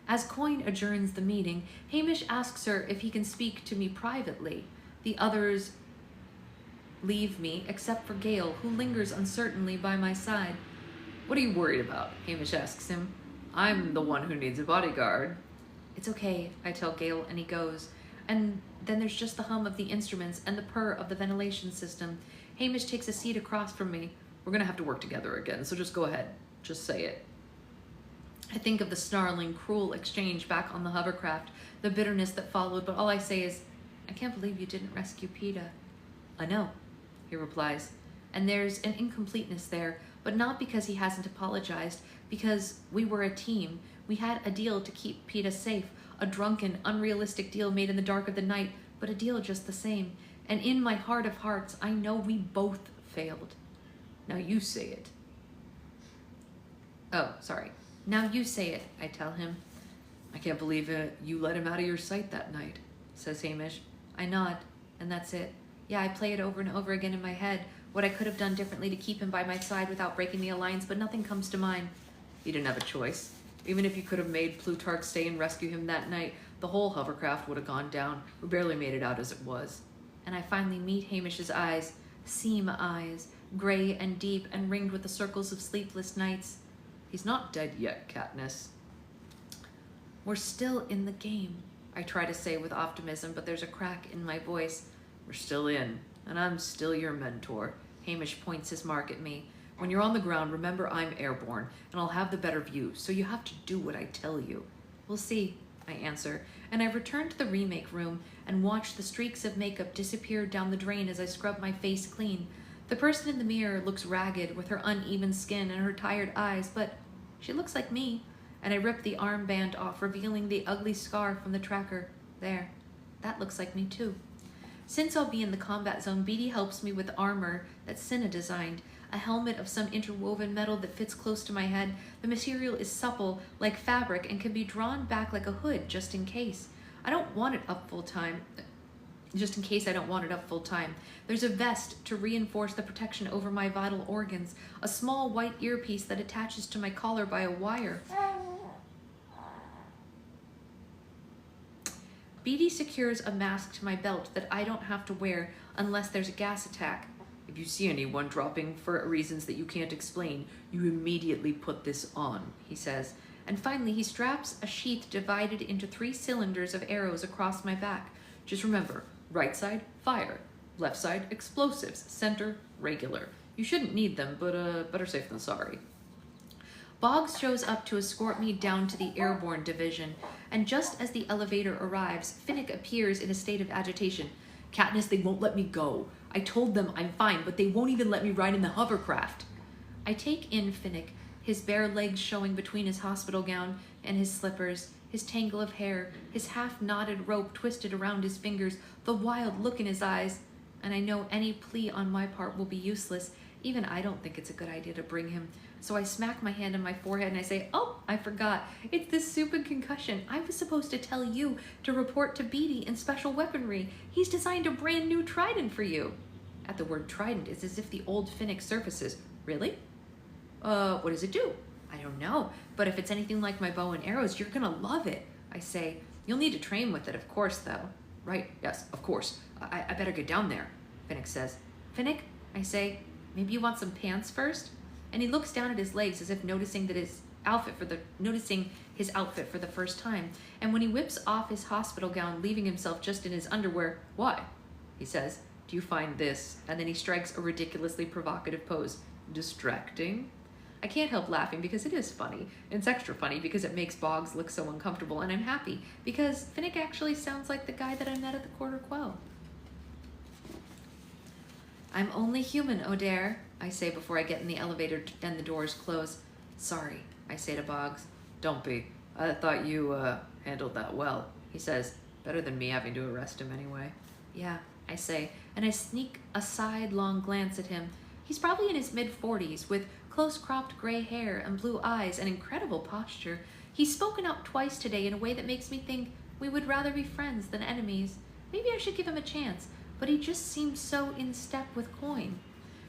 As Coin adjourns the meeting, Hamish asks her if he can speak to me privately. The others leave me, except for Gale, who lingers uncertainly by my side. What are you worried about? Hamish asks him. I'm the one who needs a bodyguard. It's okay, I tell Gale, and he goes. And then there's just the hum of the instruments and the purr of the ventilation system. Hamish takes a seat across from me. We're gonna have to work together again, so just go ahead. Just say it. I think of the snarling, cruel exchange back on the hovercraft, the bitterness that followed, but all I say is, I can't believe you didn't rescue PETA. I know, he replies, and there's an incompleteness there, but not because he hasn't apologized, because we were a team. We had a deal to keep PETA safe, a drunken, unrealistic deal made in the dark of the night, but a deal just the same. And in my heart of hearts, I know we both failed. Now you say it. Oh, sorry. Now you say it, I tell him. I can't believe it. You let him out of your sight that night, says Hamish. I nod, and that's it. Yeah, I play it over and over again in my head, what I could have done differently to keep him by my side without breaking the alliance, but nothing comes to mind. You didn't have a choice. Even if you could have made Plutarch stay and rescue him that night, the whole hovercraft would have gone down. We barely made it out as it was. And I finally meet Hamish's eyes, seam eyes, gray and deep and ringed with the circles of sleepless nights. He's not dead yet, Katniss. We're still in the game, I try to say with optimism, but there's a crack in my voice. We're still in, and I'm still your mentor. Hamish points his mark at me. When you're on the ground, remember I'm airborne, and I'll have the better view, so you have to do what I tell you. We'll see, I answer, and I return to the remake room and watch the streaks of makeup disappear down the drain as I scrub my face clean. The person in the mirror looks ragged with her uneven skin and her tired eyes, but she looks like me, and I rip the armband off, revealing the ugly scar from the tracker. There, that looks like me too. Since I'll be in the combat zone, Beatty helps me with armor that Cinna designed, a helmet of some interwoven metal that fits close to my head. The material is supple, like fabric, and can be drawn back like a hood, just in case. I don't want it up full time. Just in case I don't want it up full time. There's a vest to reinforce the protection over my vital organs, a small white earpiece that attaches to my collar by a wire. Beatty secures a mask to my belt that I don't have to wear unless there's a gas attack. If you see anyone dropping for reasons that you can't explain, you immediately put this on, he says. And finally, he straps a sheath divided into 3 cylinders of arrows across my back. Just remember, right side, fire. Left side, explosives. Center, regular. You shouldn't need them, but better safe than sorry. Boggs shows up to escort me down to the airborne division, and just as the elevator arrives, Finnick appears in a state of agitation. Katniss, they won't let me go. I told them I'm fine, but they won't even let me ride in the hovercraft. I take in Finnick, his bare legs showing between his hospital gown and his slippers, his tangle of hair, his half-knotted rope twisted around his fingers, the wild look in his eyes, and I know any plea on my part will be useless. Even I don't think it's a good idea to bring him. So I smack my hand on my forehead and I say, oh, I forgot. It's this stupid concussion. I was supposed to tell you to report to Beatty in special weaponry. He's designed a brand new trident for you. At the word trident, it's as if the old Finnick surfaces. Really? What does it do? I don't know, but if it's anything like my bow and arrows, you're gonna love it. I say, you'll need to train with it, of course, though. Right, yes, of course. I better get down there, Finnick says. Finnick, I say, maybe you want some pants first? And he looks down at his legs as if noticing his outfit for the first time. And when he whips off his hospital gown, leaving himself just in his underwear, why? He says, do you find this? And then he strikes a ridiculously provocative pose. Distracting? I can't help laughing because it is funny. It's extra funny because it makes Boggs look so uncomfortable, and I'm happy because Finnick actually sounds like the guy that I met at the Quarter Quell. I'm only human, O'Dare, I say before I get in the elevator and the doors close. Sorry, I say to Boggs. Don't be. I thought you handled that well, he says. Better than me having to arrest him anyway. Yeah, I say, and I sneak a sidelong glance at him. He's probably in his mid-40s with close-cropped gray hair and blue eyes and incredible posture. He's spoken up twice today in a way that makes me think we would rather be friends than enemies. Maybe I should give him a chance, but he just seems so in step with Coin.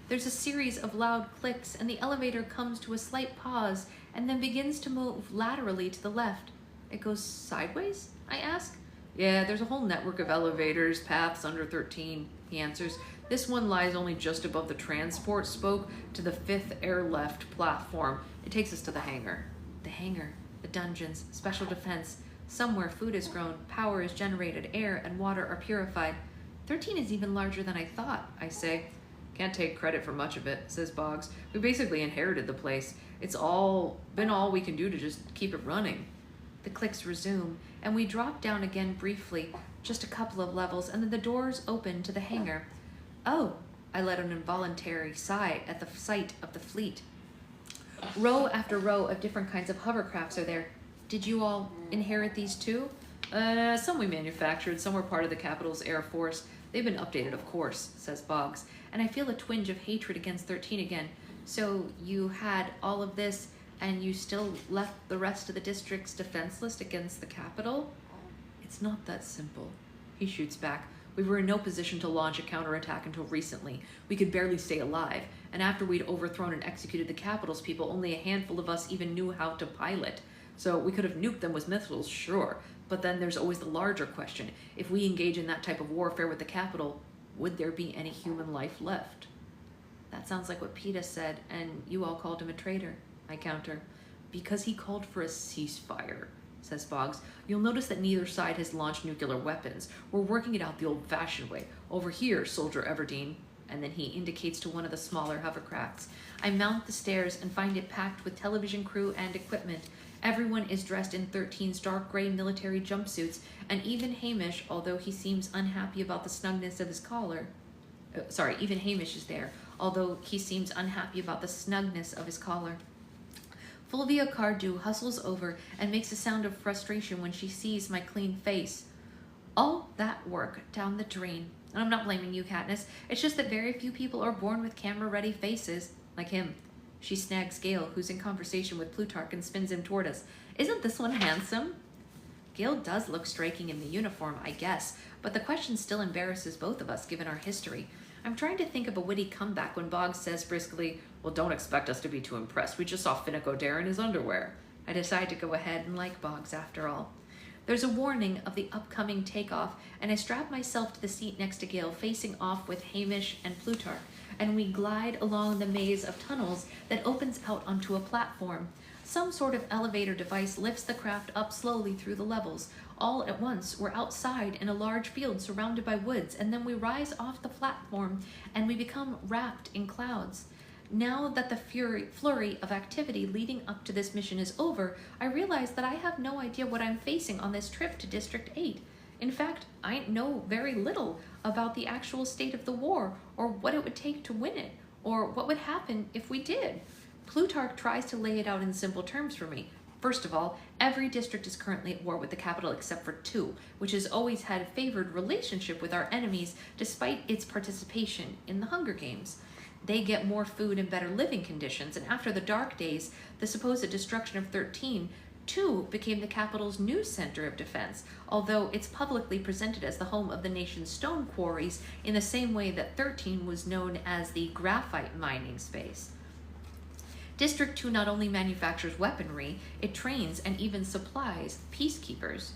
There's a series of loud clicks, and the elevator comes to a slight pause and then begins to move laterally to the left. It goes sideways? I ask. Yeah, there's a whole network of elevators, paths under 13, he answers. This one lies only just above the transport spoke to the 5th air-left platform. It takes us to the hangar. The hangar, the dungeons, special defense. Somewhere food is grown, power is generated, air and water are purified. 13 is even larger than I thought, I say. Can't take credit for much of it, says Boggs. We basically inherited the place. It's been all we can do to just keep it running. The clicks resume, and we drop down again briefly, just a couple of levels, and then the doors open to the hangar. Oh, I let an involuntary sigh at the sight of the fleet. Row after row of different kinds of hovercrafts are there. Did you all inherit these too? Some we manufactured, some were part of the capital's Air Force. They've been updated, of course, says Boggs, and I feel a twinge of hatred against 13 again. So you had all of this, and you still left the rest of the districts defenseless against the capital? It's not that simple, he shoots back. We were in no position to launch a counterattack until recently. We could barely stay alive, and after we'd overthrown and executed the capital's people, only a handful of us even knew how to pilot. So we could have nuked them with missiles, sure, but then there's always the larger question. If we engage in that type of warfare with the capital, would there be any human life left? That sounds like what PETA said, and you all called him a traitor, I counter. Because he called for a ceasefire, says Boggs. You'll notice that neither side has launched nuclear weapons. We're working it out the old-fashioned way. Over here, Soldier Everdeen. And then he indicates to one of the smaller hovercrafts. I mount the stairs and find it packed with television crew and equipment. Everyone is dressed in 13's dark gray military jumpsuits, and even Hamish, although he seems unhappy about the snugness of his collar. Even Hamish is there, although he seems unhappy about the snugness of his collar. Fulvia Cardew hustles over and makes a sound of frustration when she sees my clean face. All that work down the drain. And I'm not blaming you, Katniss. It's just that very few people are born with camera-ready faces, like him. She snags Gale, who's in conversation with Plutarch, and spins him toward us. Isn't this one handsome? Gale does look striking in the uniform, I guess, but the question still embarrasses both of us, given our history. I'm trying to think of a witty comeback when Boggs says briskly, well, don't expect us to be too impressed. We just saw Finnick O'Dare in his underwear. I decide to go ahead and like Boggs after all. There's a warning of the upcoming takeoff, and I strap myself to the seat next to Gale, facing off with Hamish and Plutarch, and we glide along the maze of tunnels that opens out onto a platform. Some sort of elevator device lifts the craft up slowly through the levels. All at once, we're outside in a large field surrounded by woods, and then we rise off the platform, and we become wrapped in clouds. Now that the flurry of activity leading up to this mission is over, I realize that I have no idea what I'm facing on this trip to District 8. In fact, I know very little about the actual state of the war, or what it would take to win it, or what would happen if we did. Plutarch tries to lay it out in simple terms for me. First of all, every district is currently at war with the capital except for 2, which has always had a favored relationship with our enemies despite its participation in the Hunger Games. They get more food and better living conditions, and after the Dark Days, the supposed destruction of 13, 2 became the capital's new center of defense, although it's publicly presented as the home of the nation's stone quarries in the same way that 13 was known as the graphite mining space. District 2 not only manufactures weaponry, it trains and even supplies peacekeepers.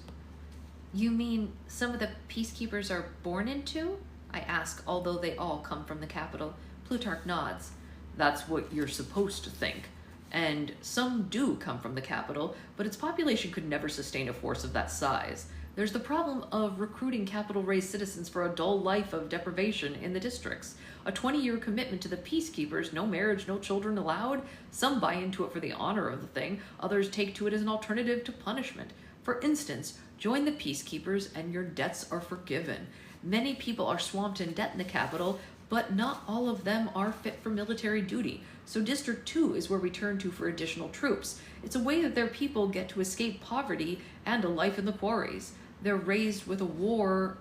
You mean some of the peacekeepers are born into? I ask, although they all come from the capital. Plutarch nods. That's what you're supposed to think. And some do come from the capital, but its population could never sustain a force of that size. There's the problem of recruiting capital-raised citizens for a dull life of deprivation in the districts. A 20-year commitment to the peacekeepers, no marriage, no children allowed. Some buy into it for the honor of the thing, others take to it as an alternative to punishment. For instance, join the peacekeepers and your debts are forgiven. Many people are swamped in debt in the capital, but not all of them are fit for military duty. So District 2 is where we turn to for additional troops. It's a way that their people get to escape poverty and a life in the quarries. They're raised with a warrior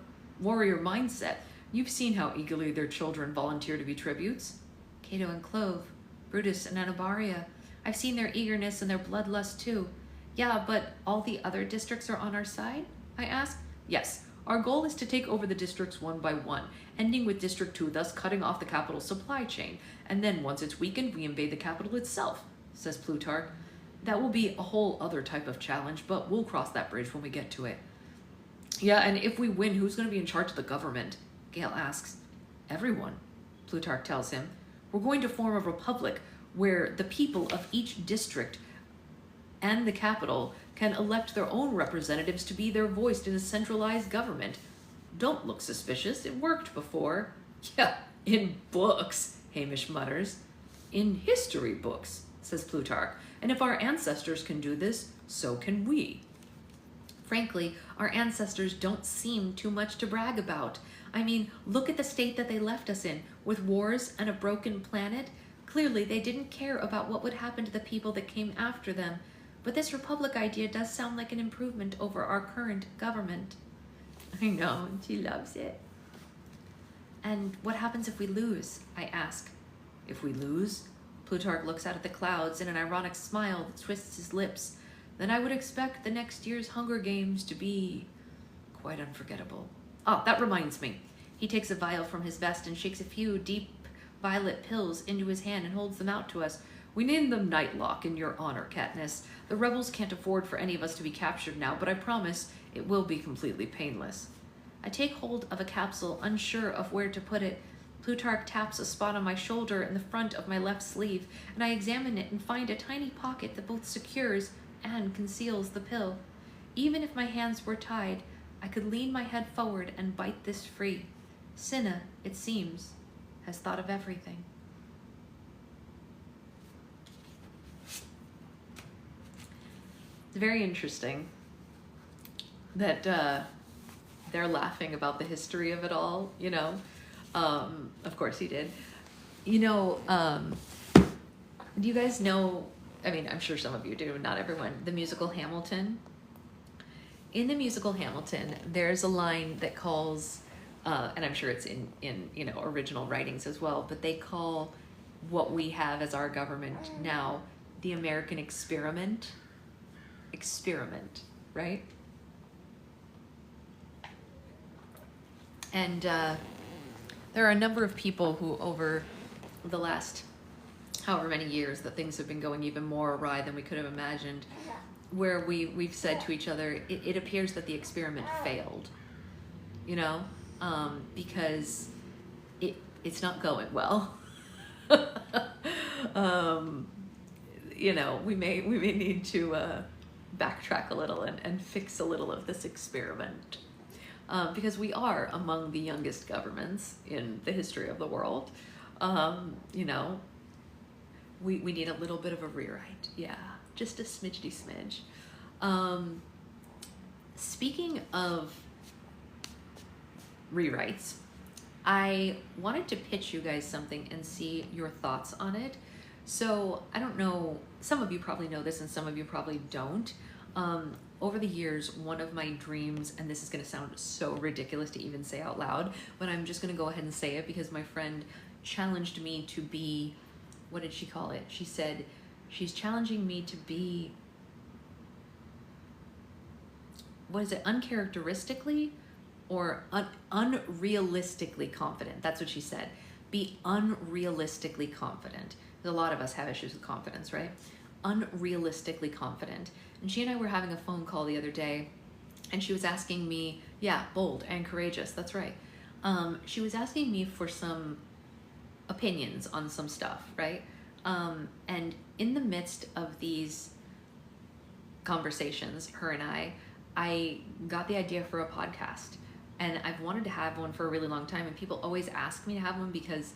mindset. You've seen how eagerly their children volunteer to be tributes. Cato and Clove, Brutus and Anabaria. I've seen their eagerness and their bloodlust too. Yeah, but all the other districts are on our side? I ask. Yes. Our goal is to take over the districts one by one, ending with District 2, thus cutting off the capital's supply chain. And then once it's weakened, we invade the capital itself, says Plutarch. That will be a whole other type of challenge, but we'll cross that bridge when we get to it. Yeah, and if we win, who's going to be in charge of the government? Gale asks. Everyone, Plutarch tells him. We're going to form a republic where the people of each district and the capital can elect their own representatives to be their voice in a centralized government. Don't look suspicious. It worked before. Yeah, in books, Hamish mutters. In history books, says Plutarch. And if our ancestors can do this, so can we. Frankly, our ancestors don't seem too much to brag about. I mean, look at the state that they left us in, with wars and a broken planet. Clearly, they didn't care about what would happen to the people that came after them. But this republic idea does sound like an improvement over our current government. I know, and she loves it. And what happens if we lose? I ask. If we lose? Plutarch looks out at the clouds in an ironic smile that twists his lips. Then I would expect the next year's Hunger Games to be quite unforgettable. Oh, that reminds me. He takes a vial from his vest and shakes a few deep violet pills into his hand and holds them out to us. We named them Nightlock in your honor, Katniss. The rebels can't afford for any of us to be captured now, but I promise it will be completely painless. I take hold of a capsule, unsure of where to put it. Plutarch taps a spot on my shoulder in the front of my left sleeve, and I examine it and find a tiny pocket that both secures and conceals the pill. Even if my hands were tied, I could lean my head forward and bite this free. Cinna, it seems, has thought of everything. It's very interesting that they're laughing about the history of it all, you know. Of course he did. You know, do you guys know, I mean, I'm sure some of you do, not everyone, the musical Hamilton? In the musical Hamilton, there's a line that calls, and I'm sure it's in you know, original writings as well, but they call what we have as our government now the American experiment. Experiment, right? And there are a number of people who over the last however many years that things have been going even more awry than we could have imagined, where we've said to each other, it appears that the experiment failed, you know, because it's not going well. You know, we may need to backtrack a little and fix a little of this experiment, because we are among the youngest governments in the history of the world. You know, we need a little bit of a rewrite. Yeah, just a smidgety smidge. Speaking of rewrites, I wanted to pitch you guys something and see your thoughts on it. So I don't know, some of you probably know this and some of you probably don't. Over the years, one of my dreams, and this is going to sound so ridiculous to even say out loud, but I'm just going to go ahead and say it because my friend challenged me to be, what did she call it? She said, she's challenging me to be, what is it, uncharacteristically or unrealistically confident. That's what she said. Be unrealistically confident. a lot of us have issues with confidence, right? Unrealistically confident. And she and I were having a phone call the other day, and she was asking me, yeah, bold and courageous, that's right. She was asking me for some opinions on some stuff, right? And in the midst of these conversations, her and I got the idea for a podcast. And I've wanted to have one for a really long time, and people always ask me to have one because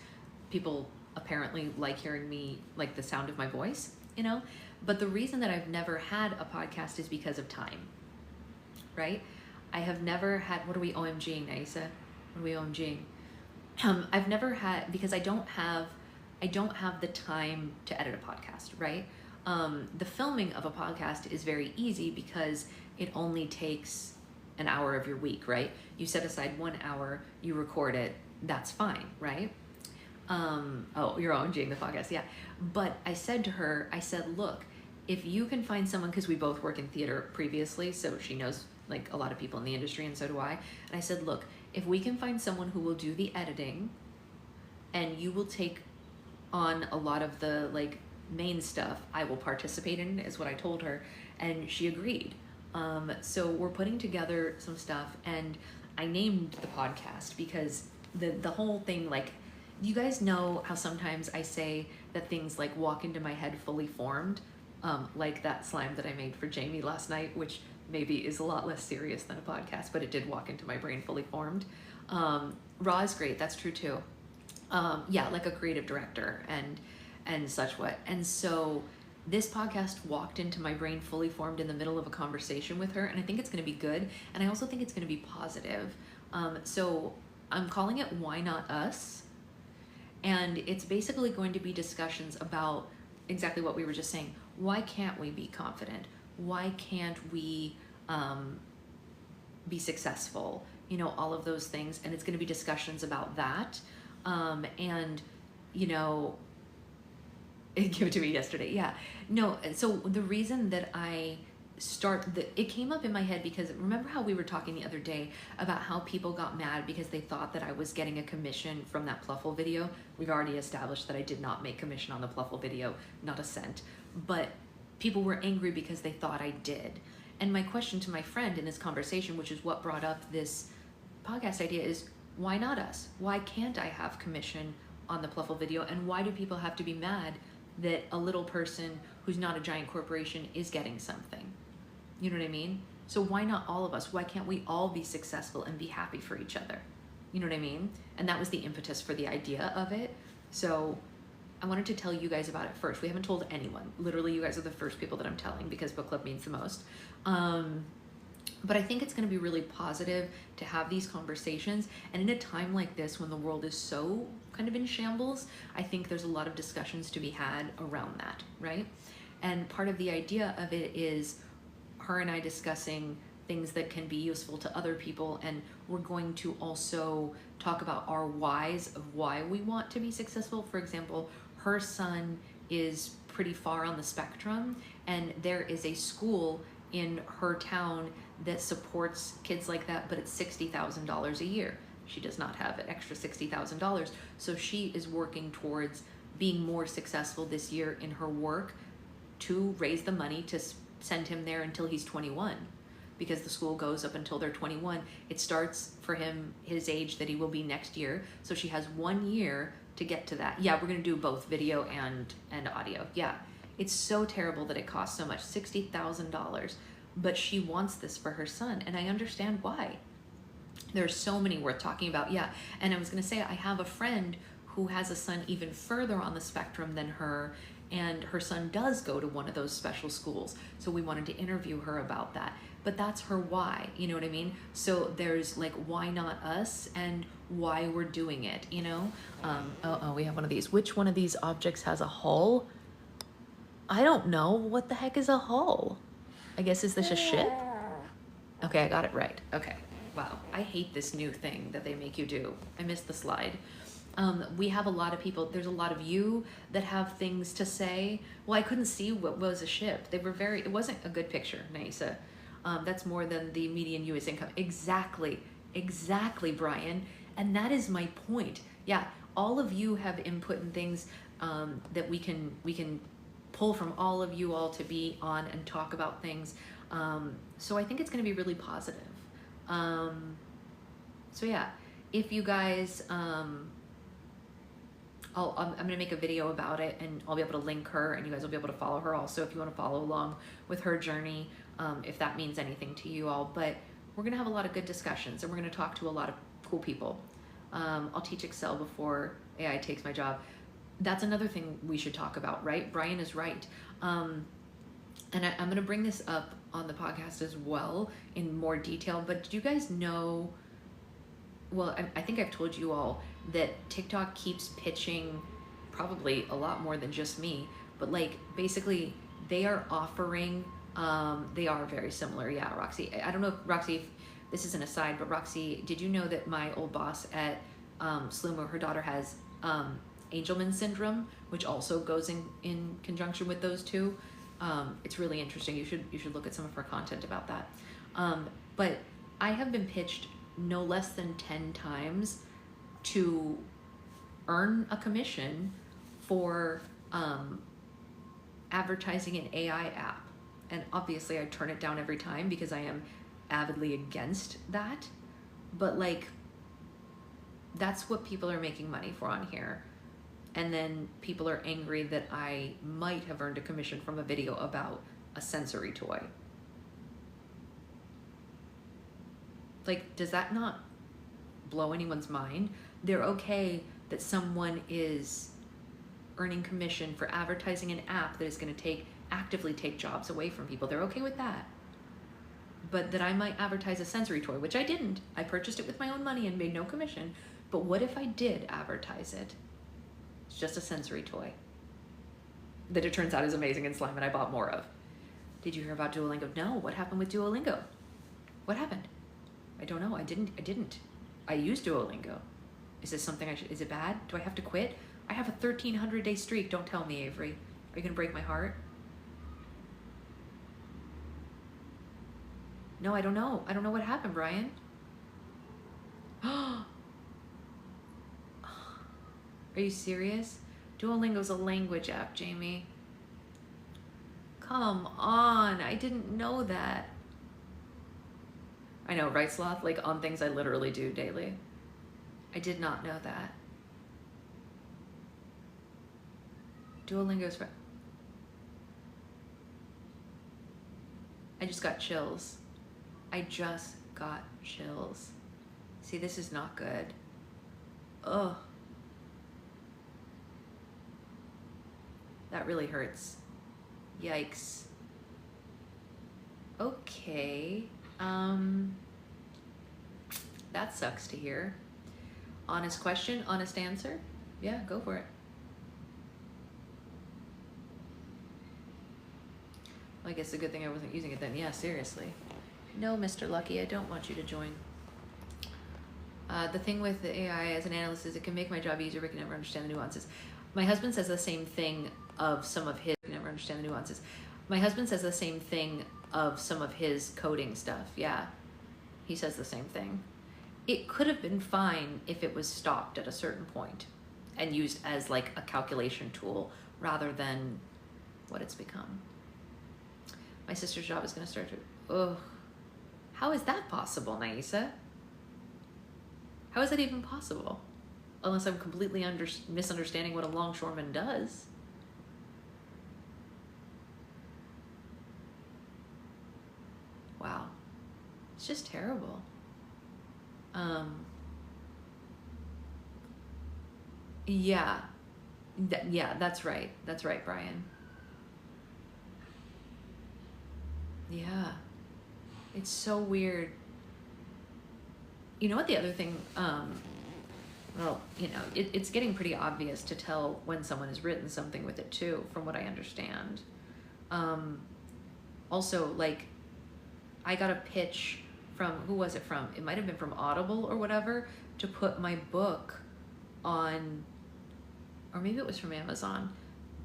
people apparently like hearing me, like the sound of my voice, you know? But the reason that I've never had a podcast is because of time, right? I have never had, what are we OMGing, Naisa? What are we OMGing? I've never had, because I don't have the time to edit a podcast, right? The filming of a podcast is very easy because it only takes an hour of your week, right? You set aside 1 hour, you record it, that's fine, right? Oh, you're OMGing the podcast, yeah. But I said to her, I said, look, if you can find someone, because we both work in theater previously, so she knows like a lot of people in the industry, and so do I. And I said, look, if we can find someone who will do the editing and you will take on a lot of the like main stuff, I will participate in it, is what I told her. And she agreed. So we're putting together some stuff, and I named the podcast because the whole thing, like, you guys know how sometimes I say that things like walk into my head fully formed, like that slime that I made for Jamie last night, which maybe is a lot less serious than a podcast, but it did walk into my brain fully formed. Raw is great, that's true too. Yeah, like a creative director and such what. And so this podcast walked into my brain fully formed in the middle of a conversation with her, and I think it's going to be good, and I also think it's going to be positive. So I'm calling it Why Not Us? And it's basically going to be discussions about exactly what we were just saying. Why can't we be confident? Why can't we be successful? You know, all of those things. And it's going to be discussions about that. And, you know, it gave it to me yesterday. Yeah. No, so the reason that it came up in my head because remember how we were talking the other day about how people got mad because they thought that I was getting a commission from that Pluffle video. We've already established that I did not make commission on the Pluffle video, not a cent, but people were angry because they thought I did. And my question to my friend in this conversation, which is what brought up this podcast idea, is why not us? Why can't I have commission on the Pluffle video? And why do people have to be mad that a little person who's not a giant corporation is getting something? You know what I mean? So why not all of us? Why can't we all be successful and be happy for each other? You know what I mean? And that was the impetus for the idea of it. So I wanted to tell you guys about it first. We haven't told anyone. Literally, you guys are the first people that I'm telling because book club means the most. But I think it's going to be really positive to have these conversations. And in a time like this, when the world is so kind of in shambles, I think there's a lot of discussions to be had around that, right? And part of the idea of it is her and I discussing things that can be useful to other people, and we're going to also talk about our whys of why we want to be successful. For example, her son is pretty far on the spectrum, and there is a school in her town that supports kids like that, but it's $60,000 a year. She does not have an extra $60,000, so she is working towards being more successful this year in her work to raise the money to send him there until he's 21, because the school goes up until they're 21. It starts for him his age that he will be next year, so she has 1 year to get to that. Yeah, we're gonna do both video and audio. Yeah, it's so terrible that it costs so much, $60,000, but she wants this for her son, and I understand why. There's so many worth talking about. Yeah, and I was gonna say, I have a friend who has a son even further on the spectrum than her, and her son does go to one of those special schools. So we wanted to interview her about that. But that's her why, you know what I mean? So there's like, why not us, and why we're doing it, you know? We have one of these. Which one of these objects has a hull? I don't know. What the heck is a hull? I guess, is this a ship? Okay, I got it right. Okay. Wow, I hate this new thing that they make you do. I missed the slide. We have a lot of people, there's a lot of you that have things to say. Well, I couldn't see what was a ship. It wasn't a good picture, Naisa. That's more than the median US income. Exactly, Brian. And that is my point. Yeah, all of you have input in things. that we can pull from all of you all to be on and talk about things. So I think it's going to be really positive. So yeah, if you guys, I'm going to make a video about it, and I'll be able to link her, and you guys will be able to follow her also if you want to follow along with her journey, if that means anything to you all. But we're going to have a lot of good discussions, and we're going to talk to a lot of cool people. I'll teach Excel before AI takes my job. That's another thing we should talk about, right? Brian is right. And I'm going to bring this up on the podcast as well in more detail, but did you guys know, well, I think I've told you all that TikTok keeps pitching, probably a lot more than just me, but like basically they are offering, they are very similar. Yeah, Roxy, I don't know, Roxy, if this is an aside, but Roxy, did you know that my old boss at Slumo, her daughter has Angelman syndrome, which also goes in conjunction with those two? It's really interesting. You should look at some of her content about that. But I have been pitched no less than 10 times to earn a commission for advertising an AI app. And obviously I turn it down every time because I am avidly against that. But like, that's what people are making money for on here. And then people are angry that I might have earned a commission from a video about a sensory toy. Like, does that not blow anyone's mind? They're okay that someone is earning commission for advertising an app that is going to actively take jobs away from people. They're okay with that. But that I might advertise a sensory toy, which I didn't. I purchased it with my own money and made no commission. But what if I did advertise it? It's just a sensory toy that it turns out is amazing and slime and I bought more of. Did you hear about Duolingo? No. What happened with Duolingo? What happened? I don't know. I didn't. I use Duolingo. Is this something is it bad? Do I have to quit? I have a 1,300-day streak. Don't tell me, Avery. Are you gonna break my heart? No, I don't know. I don't know what happened, Brian. Are you serious? Duolingo's a language app, Jamie. Come on, I didn't know that. I know, right, Sloth? Like on things I literally do daily. I did not know that. Duolingo's for... I just got chills. I just got chills. See, this is not good. Ugh. That really hurts. Yikes. Okay. That sucks to hear. Honest question, honest answer? Yeah, go for it. Well, I guess a good thing I wasn't using it then. Yeah, seriously. No, Mr. Lucky, I don't want you to join. The thing with the AI as an analyst is it can make my job easier, but can never understand the nuances. My husband says the same thing of some of his, never understand the nuances. My husband says the same thing of some of his coding stuff. Yeah, he says the same thing. It could have been fine if it was stopped at a certain point and used as like a calculation tool rather than what it's become. My sister's job is going to start to, ugh. How is that possible, Naisa? How is that even possible? Unless I'm completely misunderstanding what a longshoreman does. Wow. It's just terrible. Yeah. Yeah, that's right. That's right, Brian. Yeah. It's so weird. You know what the other thing, well, you know, it's getting pretty obvious to tell when someone has written something with it too, from what I understand. Also, like, I got a pitch from, who was it from? It might have been from Audible or whatever, to put my book on, or maybe it was from Amazon.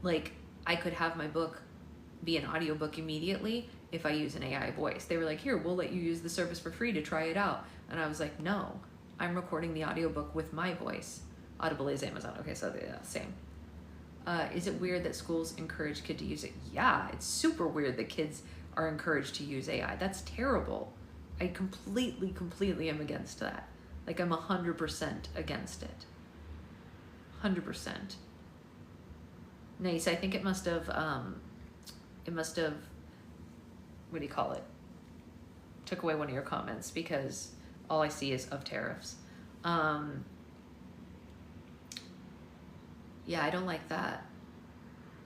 Like, I could have my book be an audiobook immediately if I use an AI voice. They were like, here, we'll let you use the service for free to try it out. And I was like, no, I'm recording the audiobook with my voice. Audible is Amazon. Okay, so the same. Is it weird that schools encourage kids to use it? Yeah, it's super weird that kids are encouraged to use AI. That's terrible. I completely am against that. Like, I'm 100% against it. 100%. Nice. I think it must have, what do you call it? Took away one of your comments because all I see is of tariffs. Yeah, I don't like that.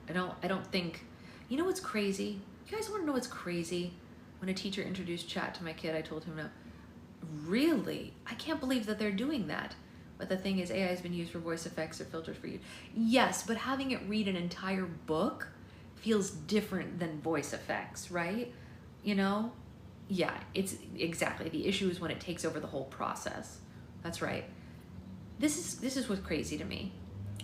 I don't think, you know what's crazy? You guys want to know what's crazy? When a teacher introduced chat to my kid, I told him no. Really? I can't believe that they're doing that. But the thing is, AI has been used for voice effects or filters for you. Yes, but having it read an entire book feels different than voice effects, right? You know? Yeah, it's exactly. The issue is when it takes over the whole process. That's right. This is what's crazy to me.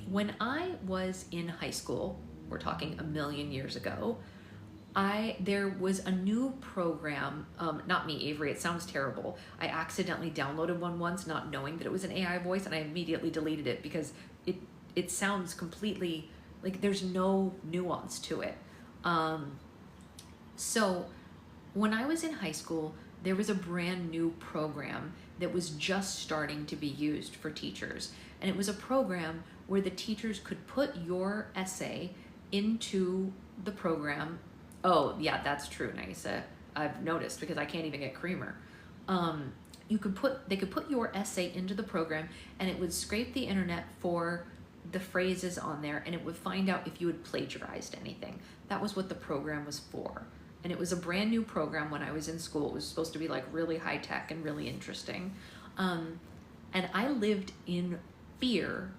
When I was in high school, we're talking a million years ago, there was a new program, not me, Avery, it sounds terrible. I accidentally downloaded one once, not knowing that it was an AI voice, and I immediately deleted it because it sounds completely, like there's no nuance to it. So when I was in high school, there was a brand new program that was just starting to be used for teachers. And it was a program where the teachers could put your essay into the program. Oh, yeah, that's true, Nisa. I've noticed because I can't even get creamer. They could put your essay into the program and it would scrape the internet for the phrases on there and it would find out if you had plagiarized anything. That was what the program was for. And it was a brand new program when I was in school. It was supposed to be like really high tech and really interesting. And I lived in fear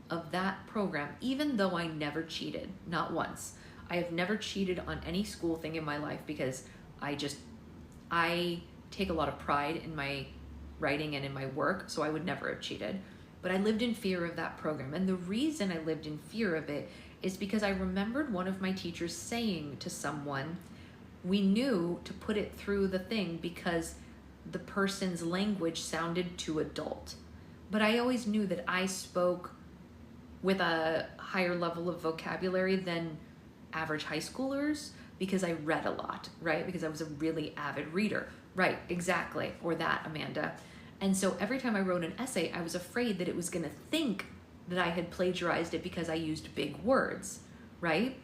of that program, even though I never cheated, not once. I have never cheated on any school thing in my life because I take a lot of pride in my writing and in my work, so I would never have cheated. But I lived in fear of that program. And the reason I lived in fear of it is because I remembered one of my teachers saying to someone, we knew to put it through the thing because the person's language sounded too adult. But I always knew that I spoke with a higher level of vocabulary than average high schoolers because I read a lot, right? Because I was a really avid reader. Right, exactly. Or that, Amanda. And so every time I wrote an essay, I was afraid that it was gonna think that I had plagiarized it because I used big words, right?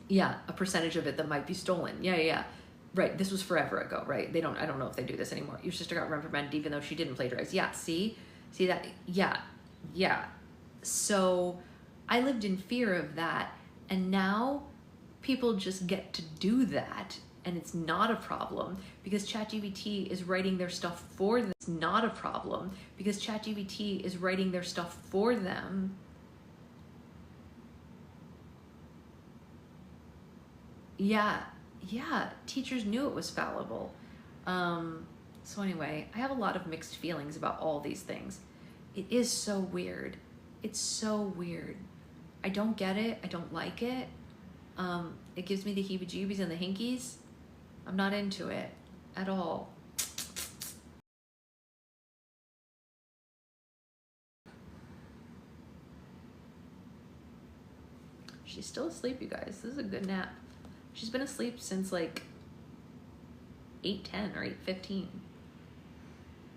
Yeah, a percentage of it that might be stolen. Yeah. Right, this was forever ago, right? I don't know if they do this anymore. Your sister got reprimanded even though she didn't plagiarize. Yeah, see that? Yeah. So I lived in fear of that. And now people just get to do that. And it's not a problem because ChatGPT is writing their stuff for them. It's not a problem because ChatGPT is writing their stuff for them. Yeah, teachers knew it was fallible. So anyway, I have a lot of mixed feelings about all these things. It is so weird. It's so weird. I don't get it. I don't like it. It gives me the heebie-jeebies and the hinkies. I'm not into it at all. She's still asleep, you guys. This is a good nap. She's been asleep since like 8:10 or 8:15.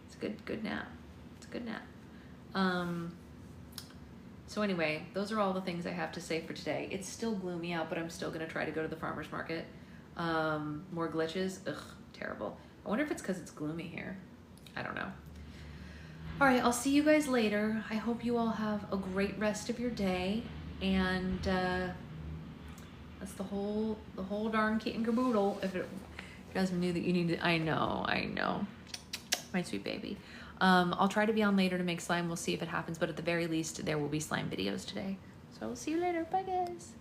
It's a good nap. It's a good nap. So anyway, those are all the things I have to say for today. It's still gloomy out, but I'm still gonna try to go to the farmer's market. More glitches, ugh, terrible. I wonder if it's because it's gloomy here. I don't know. All right, I'll see you guys later. I hope you all have a great rest of your day. And that's the whole darn kit and caboodle. If you guys knew that you needed, I know, my sweet baby. I'll try to be on later to make slime. We'll see if it happens, but at the very least, there will be slime videos today. So I will see you later. Bye, guys.